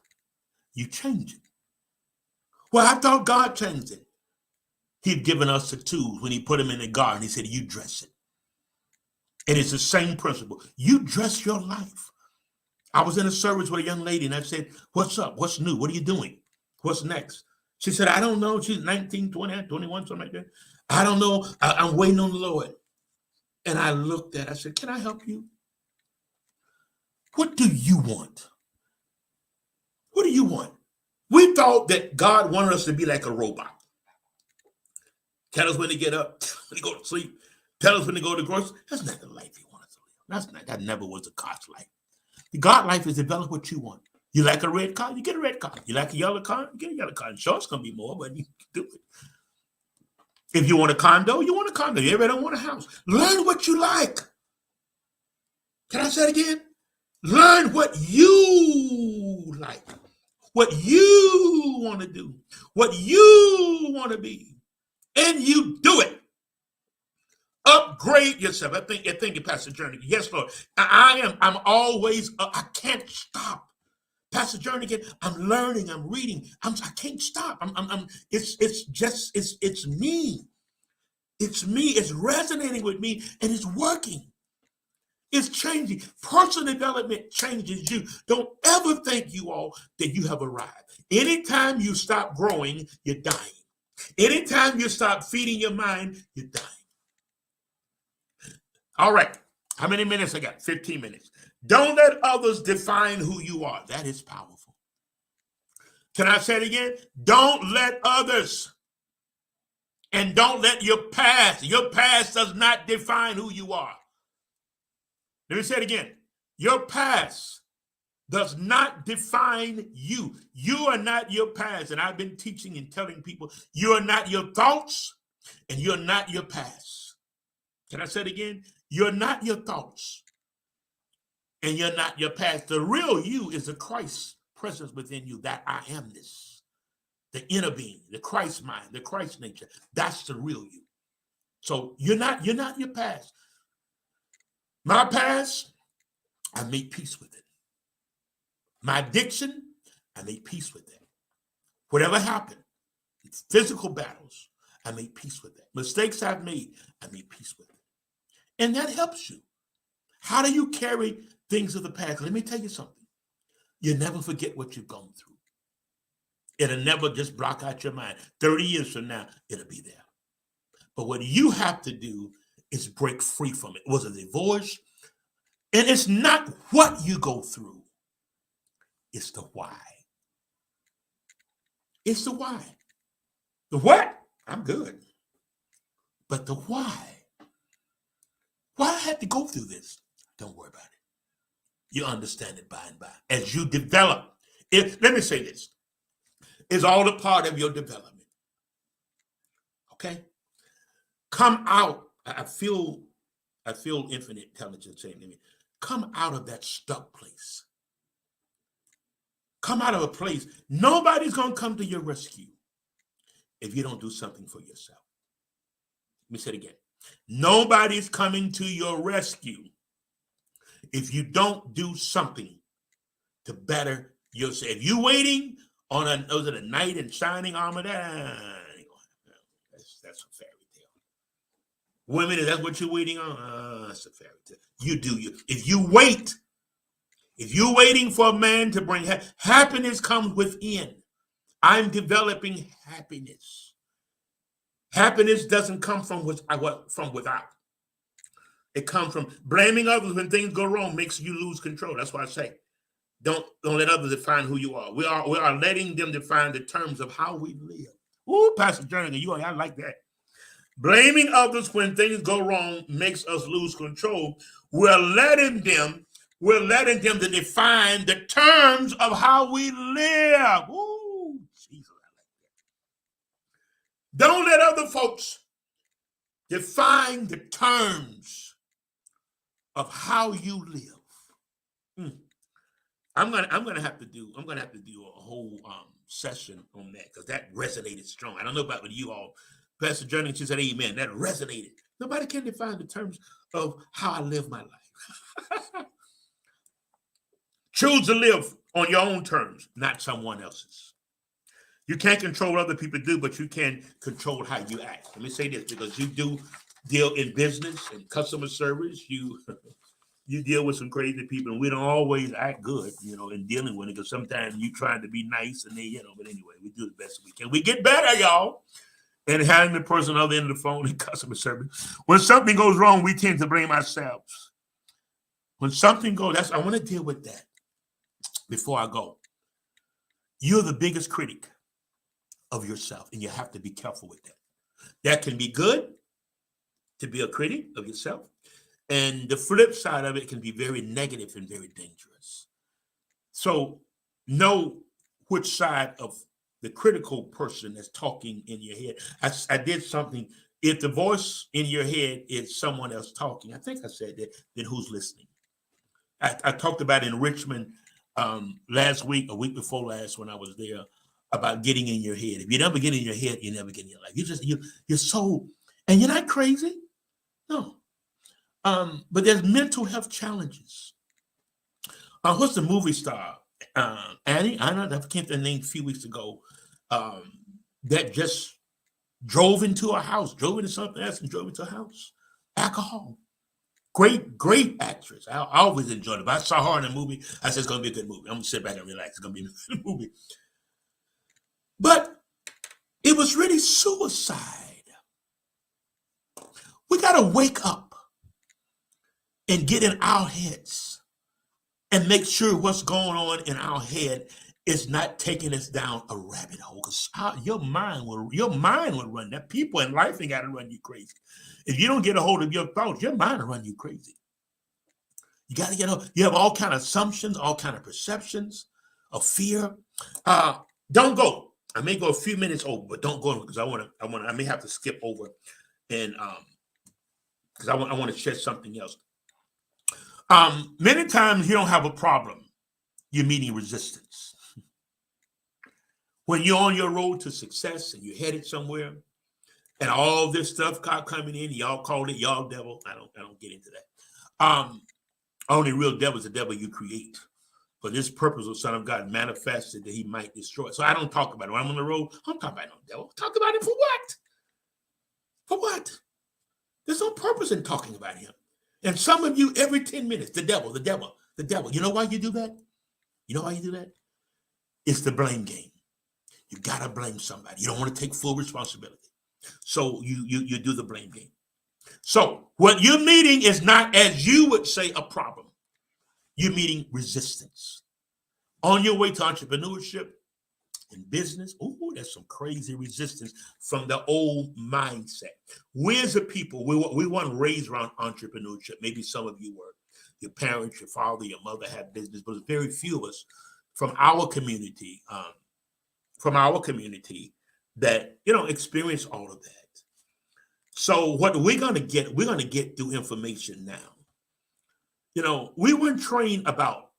you change it. Well, I thought God changed it. He'd given us the tools when he put them in the garden. He said, you dress it. And it's the same principle. You dress your life. I was in a service with a young lady and I said, what's up? What's new? What are you doing? What's next? She said, I don't know. She's 19, 20, 21, something like that. I don't know. I'm waiting on the Lord. And I looked at her. I said, can I help you? What do you want? What do you want? We thought that God wanted us to be like a robot. Tell us when to get up, when to go to sleep. Tell us when to go to grocery. That's not the life he wants us to live. That never was the God's life. The God life is develop what you want. You like a red car, you get a red car. You like a yellow car, you get a yellow car. And sure, it's going to be more, but you can do it. If you want a condo, you want a condo. You ever don't want a house. Learn what you like. Can I say it again? Learn what you like. What you want to do. What you want to be. And you do it. Upgrade yourself. I think Pastor Journey. Yes, Lord. I'm always, I can't stop. Pastor Jernigan, I'm learning, I'm reading. I can't stop. It's me. It's me. It's resonating with me and it's working. It's changing. Personal development changes you. Don't ever think, you all, that you have arrived. Anytime you stop growing, you're dying. Anytime you stop feeding your mind, you're dying. All right. How many minutes I got? 15 minutes. Don't let others define who you are. That is powerful. Can I say it again? Don't let others, and don't let your past does not define who you are. Let me say it again. Your past does not define you. You are not your past. And I've been teaching and telling people, you are not your thoughts and you're not your past. Can I say it again? You're not your thoughts. And you're not your past. The real you is the Christ presence within you, that I amness, the inner being, the Christ mind, the Christ nature. That's the real you. So you're not your past. My past, I made peace with it. My addiction, I made peace with it. Whatever happened, physical battles, I made peace with it. Mistakes I've made, I made peace with it. And that helps you. How do you carry things of the past? Let me tell you something. You never forget what you've gone through. It'll never just block out your mind. 30 years from now, it'll be there. But what you have to do is break free from it. It was a divorce. And it's not what you go through. It's the why. It's the why. The what? I'm good. But the why. Why I had to go through this? Don't worry about it. You understand it by and by. As you develop, let me say this. It's all a part of your development. Okay? Come out. I feel infinite intelligence saying to me, come out of that stuck place. Come out of a place. Nobody's going to come to your rescue if you don't do something for yourself. Let me say it again. Nobody's coming to your rescue if you don't do something to better yourself. If you're waiting on a knight in shining armor, that's a fairy tale. Women, is that what you're waiting on? That's a fairy tale. You do you. If you're waiting for a man to bring happiness comes within. I'm developing happiness. Happiness doesn't come from without. It comes from blaming others when things go wrong makes you lose control. That's why I say, don't let others define who you are. We are letting them define the terms of how we live. Ooh, Pastor Jernigan, I like that. Blaming others when things go wrong makes us lose control. We're letting them to define the terms of how we live. Ooh, Jesus, I like that. Don't let other folks define the terms of how you live. Mm. I'm gonna have to do a whole session on that because that resonated strong. I don't know about with you all. Pastor Journey, she said, "Amen." That resonated. Nobody can define the terms of how I live my life. Choose to live on your own terms, not someone else's. You can't control what other people do, but you can control how you act. Let me say this because you do deal in business and customer service. You deal with some crazy people, and we don't always act good, in dealing with it because sometimes you trying to be nice and but anyway, we do the best we can. We get better, y'all. And having the person on the other end of the phone in customer service. When something goes wrong, we tend to blame ourselves. When something goes, I want to deal with that before I go. You're the biggest critic of yourself, and you have to be careful with that. That can be good to be a critic of yourself. And the flip side of it can be very negative and very dangerous. So know which side of the critical person that's talking in your head. I did something. If the voice in your head is someone else talking, I think I said that, then who's listening? I talked about in Richmond last week, a week before last when I was there, about getting in your head. If you never get in your head, you never get in your life. You're so, and you're not crazy. No. But there's mental health challenges. What's the movie star? Annie? I can't the name a few weeks ago. That just drove into a house, drove into something else and drove into a house. Alcohol. Great actress. I always enjoyed it. If I saw her in a movie, I said it's going to be a good movie. I'm going to sit back and relax. It's going to be a good movie. But it was really suicide. We got to wake up and get in our heads and make sure what's going on in our head is not taking us down a rabbit hole. Because your mind will run that. People in life ain't got to run you crazy. If you don't get a hold of your thoughts, your mind will run you crazy. You got to get hold. You have all kind of assumptions, all kind of perceptions of fear. Don't go. I may go a few minutes over, but don't go because I may have to skip over, and because I want to share something else. Many times you don't have a problem. You're meeting resistance. When you're on your road to success and you're headed somewhere, and all this stuff coming in, y'all call it y'all devil. I don't get into that. Only real devil is the devil you create. For this purpose, the Son of God manifested that he might destroy. So I don't talk about it. When I'm on the road, I'm talking about no devil. Talk about it for what? For what? There's no purpose in talking about him. And some of you, every 10 minutes, the devil. You know why you do that? It's the blame game. You got to blame somebody. You don't want to take full responsibility. So you do the blame game. So what you're meeting is not, as you would say, a problem. You're meeting resistance. On your way to entrepreneurship and business, there's some crazy resistance from the old mindset. We as a people, we weren't raised around entrepreneurship. Maybe some of you were. Your parents, your father, your mother had business, but very few of us from our community that experience all of that. So what we're gonna get through information now. We weren't trained about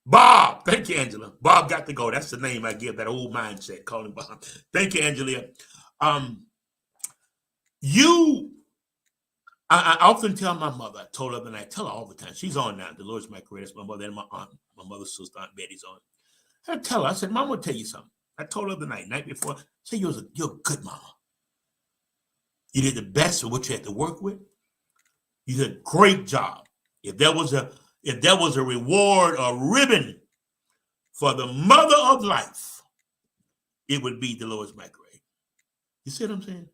Bob. Thank you, Angela. Bob got to go. That's the name I give that old mindset. Call him Bob. Thank you, Angela. I often tell my mother. I told her, and I tell her all the time. She's on now. Dolores McRae, my mother, and my aunt, my mother's sister, Aunt Betty's on. I tell her. I said, "Mom, I'll tell you something." I told her the night before. I said, "You're a good mama. You did the best of what you had to work with. You did a great job. If there was a reward or ribbon for the mother of life, it would be Dolores McRae." You see what I'm saying?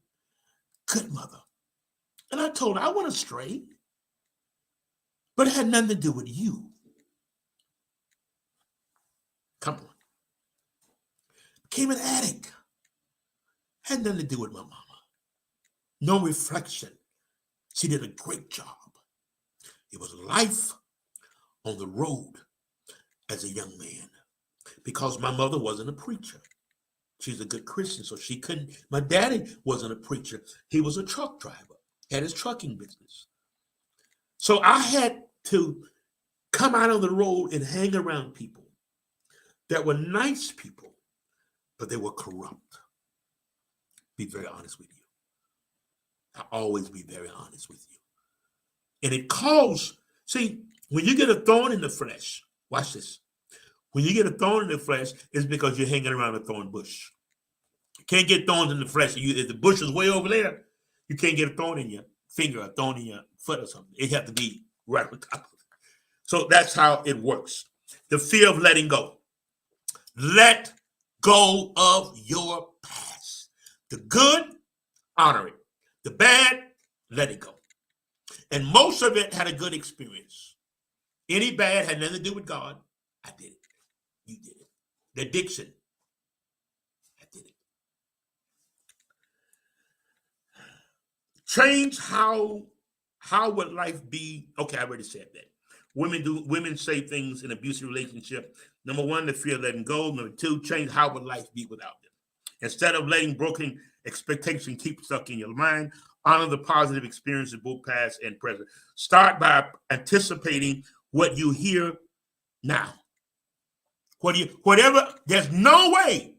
Good mother. And I told her I wasn't straight, but it had nothing to do with you. Come on. Became an addict. Had nothing to do with my mama. No reflection. She did a great job. It was life on the road as a young man, because my mother wasn't a preacher. She's a good Christian, so she couldn't. My daddy wasn't a preacher. He was a truck driver, had his trucking business. So I had to come out on the road and hang around people that were nice people, but they were corrupt. Be very honest with you. I always be very honest with you. And it caused, see, when you get a thorn in the flesh, watch this. When you get a thorn in the flesh, it's because you're hanging around a thorn bush. You can't get thorns in the flesh. If the bush is way over there, you can't get a thorn in your finger, a thorn in your foot or something. It has to be right on top of it. So that's how it works. The fear of letting go. Let go of your past. The good, honor it. The bad, let it go. And most of it had a good experience. Any bad had nothing to do with God. I did it. You did it. The addiction. I did it. Change how would life be? Okay, I already said that. Women say things in abusive relationship. Number one, the fear of letting go. Number two, change how would life be without them. Instead of letting broken expectation keep stuck in your mind, honor the positive experiences, both past and present. Start by anticipating what you hear now. Whatever, there's no way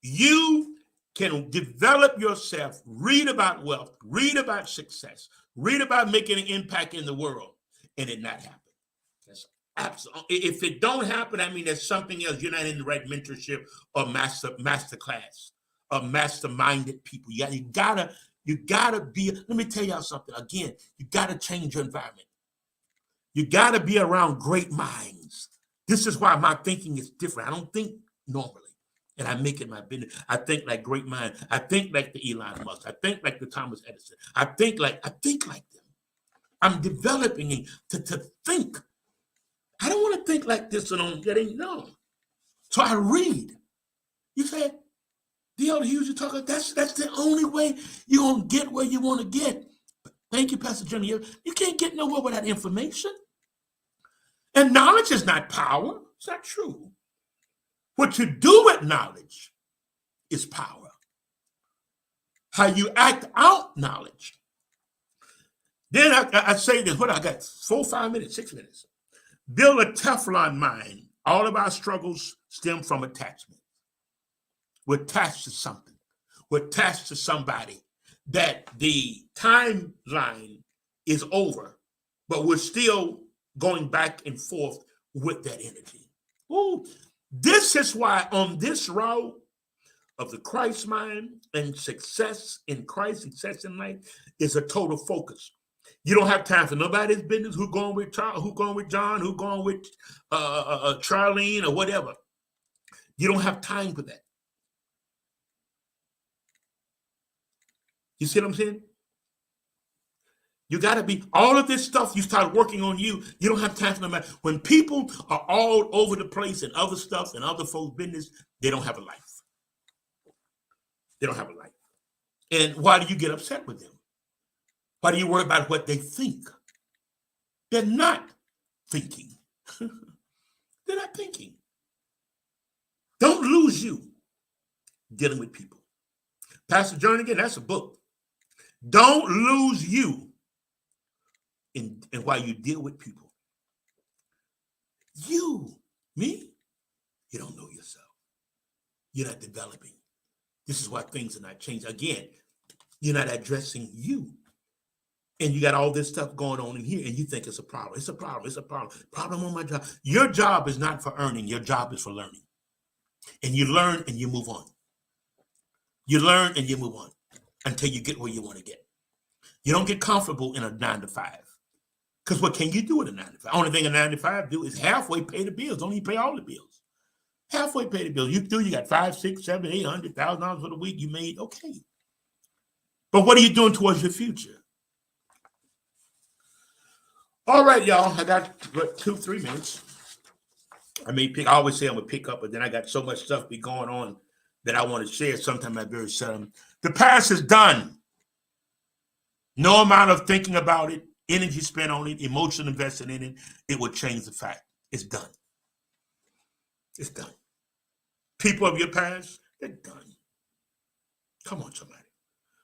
you can develop yourself, read about wealth, read about success, read about making an impact in the world, and it not happen. That's absolutely. If it don't happen, I mean, there's something else. You're not in the right mentorship or master class or master-minded people. You gotta be. Let me tell y'all something. Again, you gotta change your environment. You gotta be around great minds. This is why my thinking is different. I don't think normally. And I make it my business. I think like great minds. I think like the Elon Musk. I think like the Thomas Edison. I think like them. I'm developing to think. I don't want to think like this and I'm getting no. So I read. You said, D.L. Hughes, you talk. That's the only way you're gonna get where you want to get. But thank you, Pastor Janie. You can't get nowhere without information. And knowledge is not power. It's not true. What you do with knowledge is power. How you act out knowledge. Then I say this, what I got, 4, 5 minutes, 6 minutes. Build a Teflon mind. All of our struggles stem from attachment. We're attached to something. We're attached to somebody that the timeline is over, but we're still going back and forth with that energy. Ooh. This is why on this road of the Christ mind and success in Christ, success in life is a total focus. You don't have time for nobody's business. Who going with Charles? Who going with John? Who going with Charlene or whatever? You don't have time for that. You see what I'm saying? You got to be, all of this stuff you start working on you don't have time for no matter. When people are all over the place and other stuff and other folks' business, they don't have a life. They don't have a life. And why do you get upset with them? Why do you worry about what they think? They're not thinking. They're not thinking. Don't lose you dealing with people. Pastor Jernigan, that's a book. Don't lose you in why you deal with people. Me, you don't know yourself. You're not developing. This is why things are not changing. Again, you're not addressing you. And you got all this stuff going on in here, and you think it's a problem. It's a problem. It's a problem. Problem on my job. Your job is not for earning. Your job is for learning. And you learn and you move on. You learn and you move on until you get where you want to get. You don't get comfortable in a 9 to 5. Because what can you do with a 9 to 5? Only thing a 9 to 5 do is halfway pay the bills. Don't even pay all the bills. Halfway pay the bills. You got $500,000, $600,000, $700,000, $800,000 for the week you made. Okay. But what are you doing towards your future? All right, y'all. I got 2-3 minutes. I always say I'm gonna pick up, but then I got so much stuff be going on that I want to share. Sometimes I very seldom. The past is done. No amount of thinking about it, energy spent on it, emotion invested in it, it will change the fact. It's done. It's done. People of your past, they're done. Come on, somebody.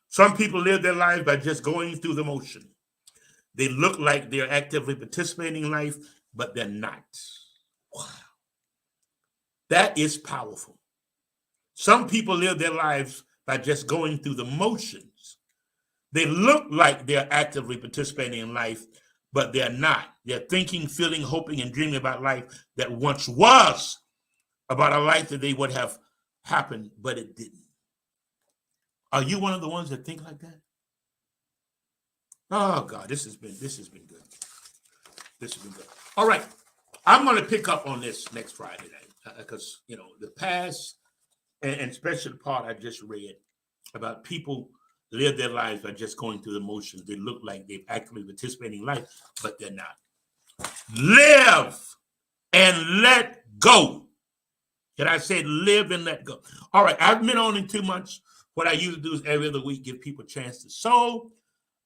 Some people live their lives by just going through the motion. They look like they're actively participating in life, but they're not. Wow. That is powerful. Some people live their lives by just going through the motions. They look like they're actively participating in life, but they're not. They're thinking, feeling, hoping, and dreaming about life that once was about a life that they would have happened, but it didn't. Are you one of the ones that think like that? Oh God, this has been good. This has been good. All right, I'm going to pick up on this next Friday night because the past and especially the part I just read about people live their lives by just going through the motions. They look like they're actively participating in life, but they're not. Live and let go. And I said live and let go. All right, I've been on in too much. What I usually do is every other week give people a chance to sow.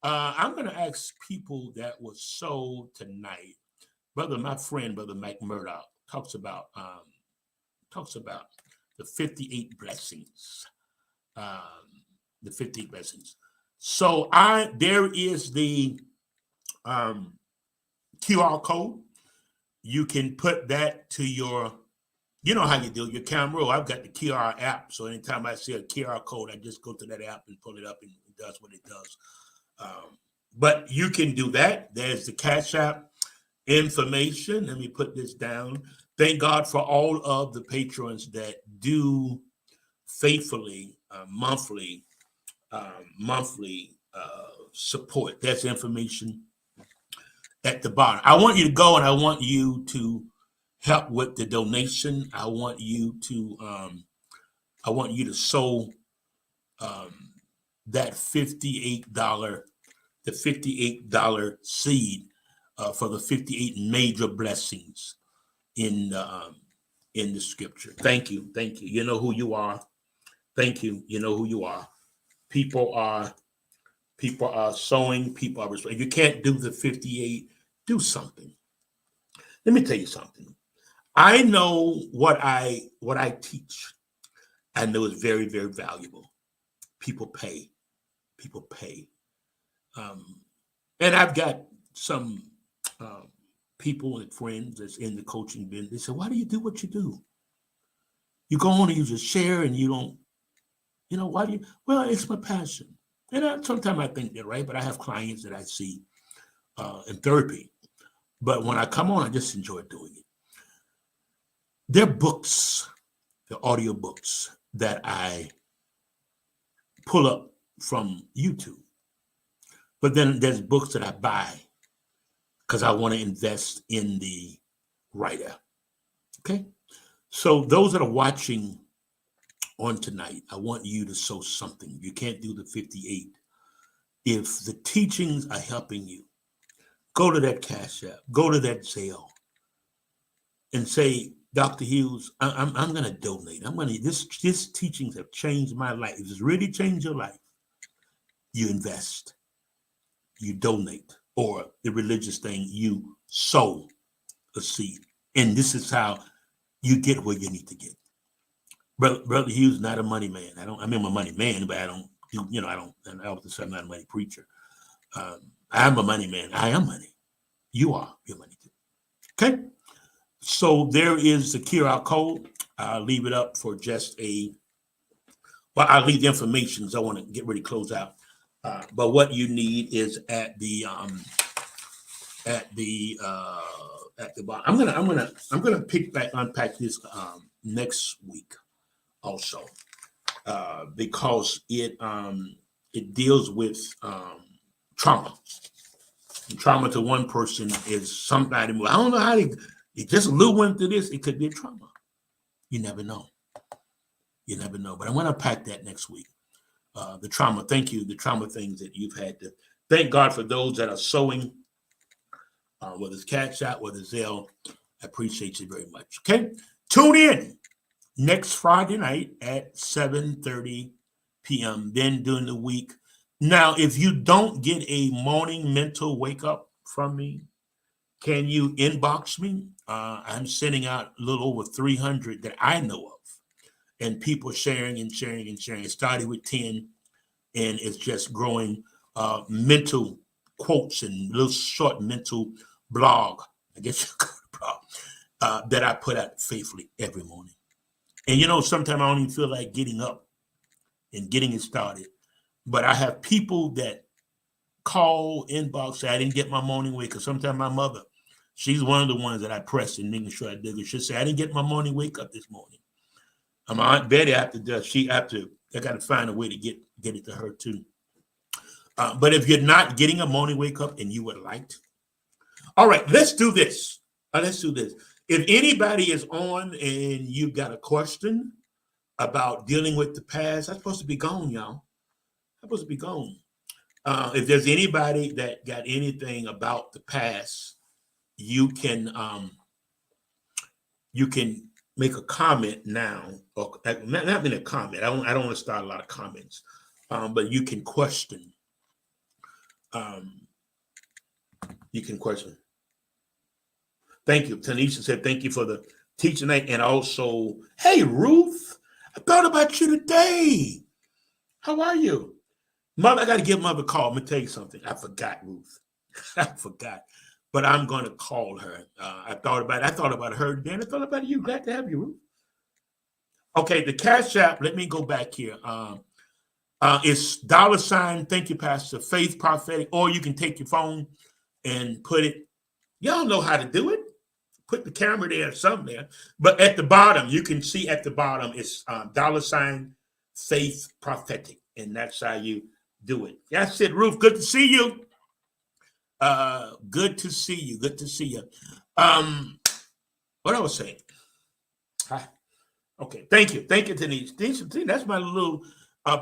I'm going to ask people that will sow tonight. My friend, Brother Mike Murdoch, talks about the 58 blessings. The 58 blessings. So there is the QR code. You can put that to your, you know how you do your camera. I've got the QR app. So anytime I see a QR code, I just go to that app and pull it up and it does what it does. But you can do that. There's the Cash App information. Let me put this down. Thank God for all of the patrons that do faithfully monthly support. That's information at the bottom. I want you to go and I want you to help with the donation. I want you to sow that $58 seed for the 58 major blessings in the scripture. Thank you. You know who you are. Thank you. You know who you are. People are sowing. People are responding. If you can't do the 58, do something. Let me tell you something. I know what I teach. I know it's very, very valuable. People pay. And I've got some people and friends that's in the coaching business. They say, why do you do what you do? You go on and you just share and you don't, why do you? Well, it's my passion. And sometimes I think they're right, but I have clients that I see in therapy. But when I come on, I just enjoy doing it. There are books, the audio books that I pull up from YouTube. But then there's books that I buy because I want to invest in the writer. Okay? So those that are watching on tonight, I want you to sow something. You can't do the 58. If the teachings are helping you, go to that Cash App, go to that Zelle, and say, Dr. Hughes, I'm going to donate. This teachings have changed my life. If it's really changed your life, you invest, you donate, or the religious thing, you sow a seed. And this is how you get where you need to get. Brother Hughes is not a money man. I'm a money man, but I don't do, and all of a sudden I'm not a money preacher. I'm a money man. I am money. You are your money too. Okay? So there is the QR code. I'll leave it up for just I'll leave the information because I want to get ready to close out. But what you need is at the bottom. I'm gonna unpack this next week also because it deals with trauma. And trauma to one person is somebody. I don't know how they just a little went through this. It could be a trauma. You never know. But I'm gonna unpack that next week. The trauma. Thank you. The trauma things that you've had to. Thank God for those that are sowing. Whether it's Cash App, whether it's Zelle, I appreciate you very much. Okay, tune in next Friday night at 7:30 p.m. Then during the week. Now, if you don't get a morning mental wake up from me, can you inbox me? I'm sending out a little over 300 that I know of, and people sharing and sharing and sharing. It started with 10, and it's just growing. Mental quotes and little short mental blog, I guess you call it blog, that I put out faithfully every morning. And sometimes I don't even feel like getting up and getting it started. But I have people that call, inbox, say I didn't get my morning wake. Because sometimes my mother, she's one of the ones that I press and making sure I do it. She'll say, I didn't get my morning wake up this morning. My Aunt Betty I got to find a way to get it to her too. But if you're not getting a morning wake up and you would like to, all right, let's do this. If anybody is on and you've got a question about dealing with the past, I'm supposed to be gone, y'all. I'm supposed to be gone. If there's anybody that got anything about the past, you can make a comment now, or not in a comment. I don't want to start a lot of comments, but you can question. You can question. Thank you. Tanisha said, thank you for the teaching night. And also, hey, Ruth, I thought about you today. How are you? Mother, I got to give Mother a call. I'm going to tell you something. I forgot, Ruth. I forgot. But I'm going to call her. I thought about her today, and I thought about you. Glad to have you, Ruth. Okay, the Cash App, let me go back here. It's $, thank you, Pastor, Faith Prophetic, or you can take your phone and put it. Y'all know how to do it. Put the camera there somewhere. But at the bottom, you can see at the bottom, it's $, Faith Prophetic. And that's how you do it. That's it, Ruth. Good to see you. Good to see you. Good to see you. What I was saying. Hi. Okay. Thank you. Thank you, Denise. That's my little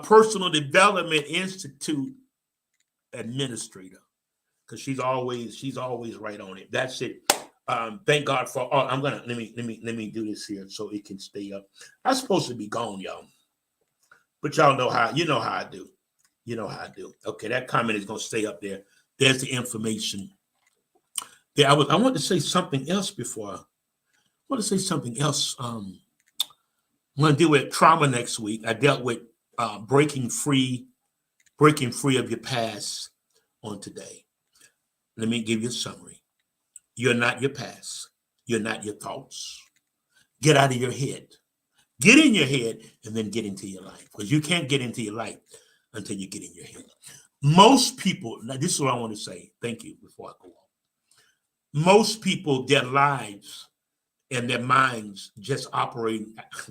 Personal Development Institute administrator. Because she's always right on it. That's it. Thank God for. Oh, I'm gonna let me do this here so it can stay up. I'm supposed to be gone, y'all, but y'all know how. You know how I do. You know how I do. Okay, that comment is gonna stay up there. There's the information. Yeah, I want to say something else before. I want to say something else. I'm gonna deal with trauma next week. I dealt with breaking free of your past on today. Let me give you a summary. You're not your past. You're not your thoughts. Get out of your head. Get in your head and then get into your life. Because you can't get into your life until you get in your head. Most people, now this is what I want to say. Thank you before I go on. Most people, their lives and their minds just operate,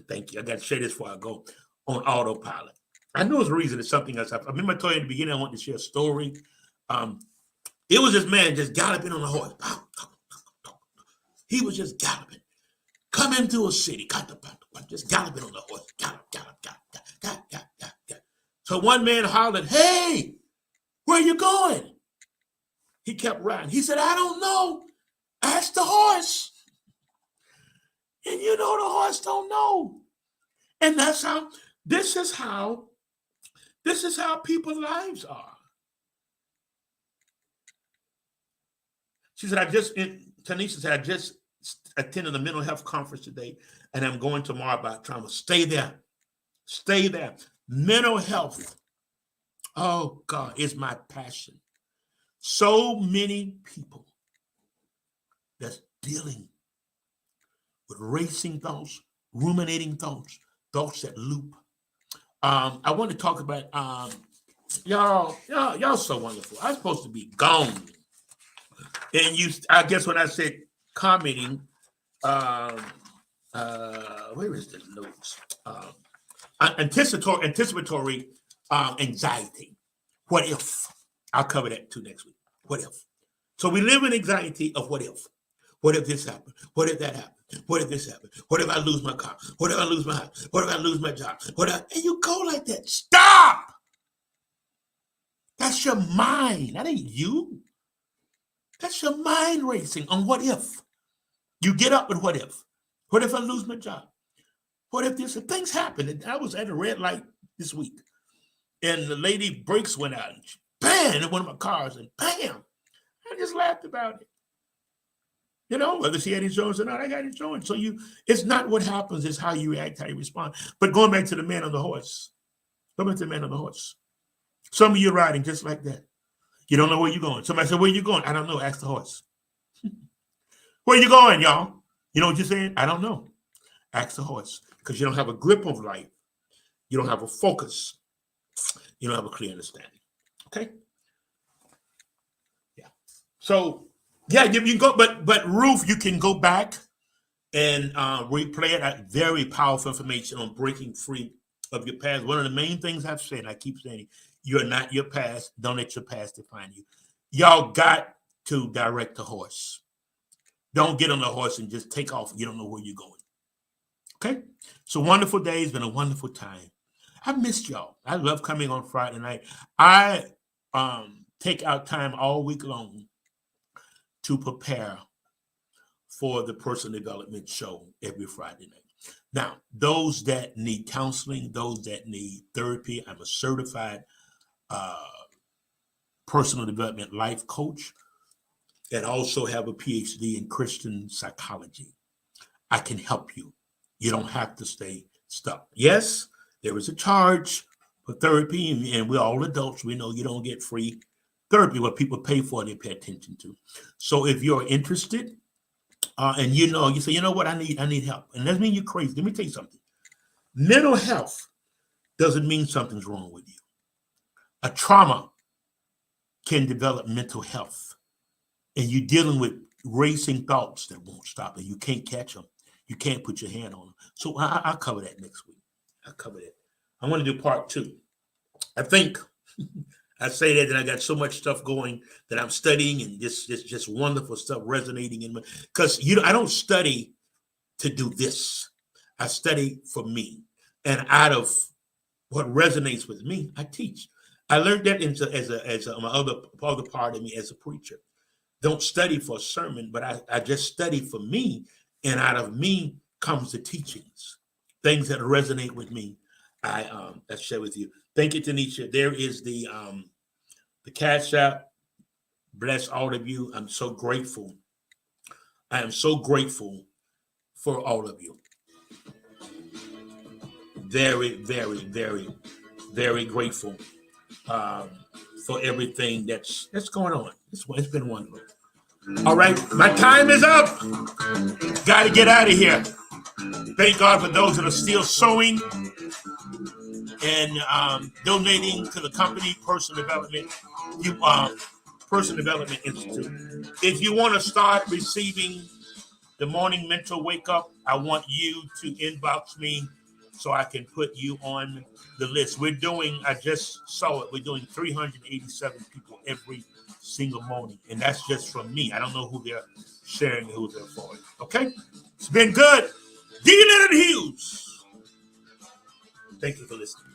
thank you, I got to share this before I go, on autopilot. I know it's a reason it's something else. I remember I told you in the beginning I wanted to share a story. It was this man just galloping on a horse. He was just galloping. Come into a city. Just galloping on the horse. Gallop. So one man hollered, hey, where you going? He kept riding. He said, I don't know. Ask the horse. And the horse don't know. And this is how people's lives are. She said, Tanisha said, I just attended a mental health conference today, and I'm going tomorrow about trauma. Stay there. Mental health, oh God, is my passion. So many people that's dealing with racing thoughts, ruminating thoughts that loop. I want to talk about y'all so wonderful. I'm supposed to be gone. And I guess when I said commenting, where is the notes? Anticipatory anxiety. What if? I'll cover that too next week. What if? So we live in anxiety of what if. What if this happened? What if that happened? What if this happened? What if I lose my car? What if I lose my house? What if I lose my job? And you go like that. Stop! That's your mind. That ain't you. That's your mind racing on what if. You get up and what if? What if I lose my job? What if this? Things happen. And I was at a red light this week, and the lady brakes went out, and she bam, in one of my cars, and bam. I just laughed about it. Whether she had insurance or not, I got insurance. So it's not what happens, it's how you react, how you respond. But going back to the man on the horse. Some of you are riding just like that. You don't know where you're going. Somebody said, where you going? I don't know. Ask the horse. Where you going, y'all? You know what you're saying? I don't know. Ask the horse. Because you don't have a grip of life. You don't have a focus. You don't have a clear understanding. Okay? Yeah. So, yeah, you can go, but Ruth, you can go back and replay it. Very powerful information on breaking free of your past. One of the main things I've said, and I keep saying, you're not your past. Don't let your past define you. Y'all got to direct the horse. Don't get on the horse and just take off. You don't know where you're going. Okay? So wonderful day. It's been a wonderful time. I missed y'all. I love coming on Friday night. I take out time all week long to prepare for the personal development show every Friday night. Now, those that need counseling, those that need therapy, I'm a certified personal development life coach and also have a PhD in Christian psychology. I can help you. You don't have to stay stuck. Yes, there is a charge for therapy, and we're all adults. We know you don't get free therapy. What people pay for, they pay attention to. So if you're interested, and you say, you know what, I need help. And that doesn't mean you're crazy. Let me tell you something. Mental health doesn't mean something's wrong with you. A trauma can develop mental health. And you're dealing with racing thoughts that won't stop, and you can't catch them. You can't put your hand on them. So I'll cover that next week. I'll cover that. I want to do part 2. I think I say that, and I got so much stuff going that I'm studying, and this just wonderful stuff resonating in me. Because I don't study to do this. I study for me. And out of what resonates with me, I teach. I learned that as my other part of me as a preacher. Don't study for a sermon, but I just study for me. And out of me comes the teachings, things that resonate with me. I share with you. Thank you, Tanisha. There is the Cash App. Bless all of you. I'm so grateful. I am so grateful for all of you. Very, very, very, very grateful for everything that's going on. It's been wonderful. All right, my time is up. Got to get out of here. Thank God for those that are still sewing and donating to the company, Personal Development Institute. If you want to start receiving the morning mental wake up, I want you to inbox me so I can put you on the list. I just saw it, we're doing 387 people every single morning, and that's just from me. I don't know who they're sharing, who they're for. Okay? It's been good. Dean Hughes. Thank you for listening.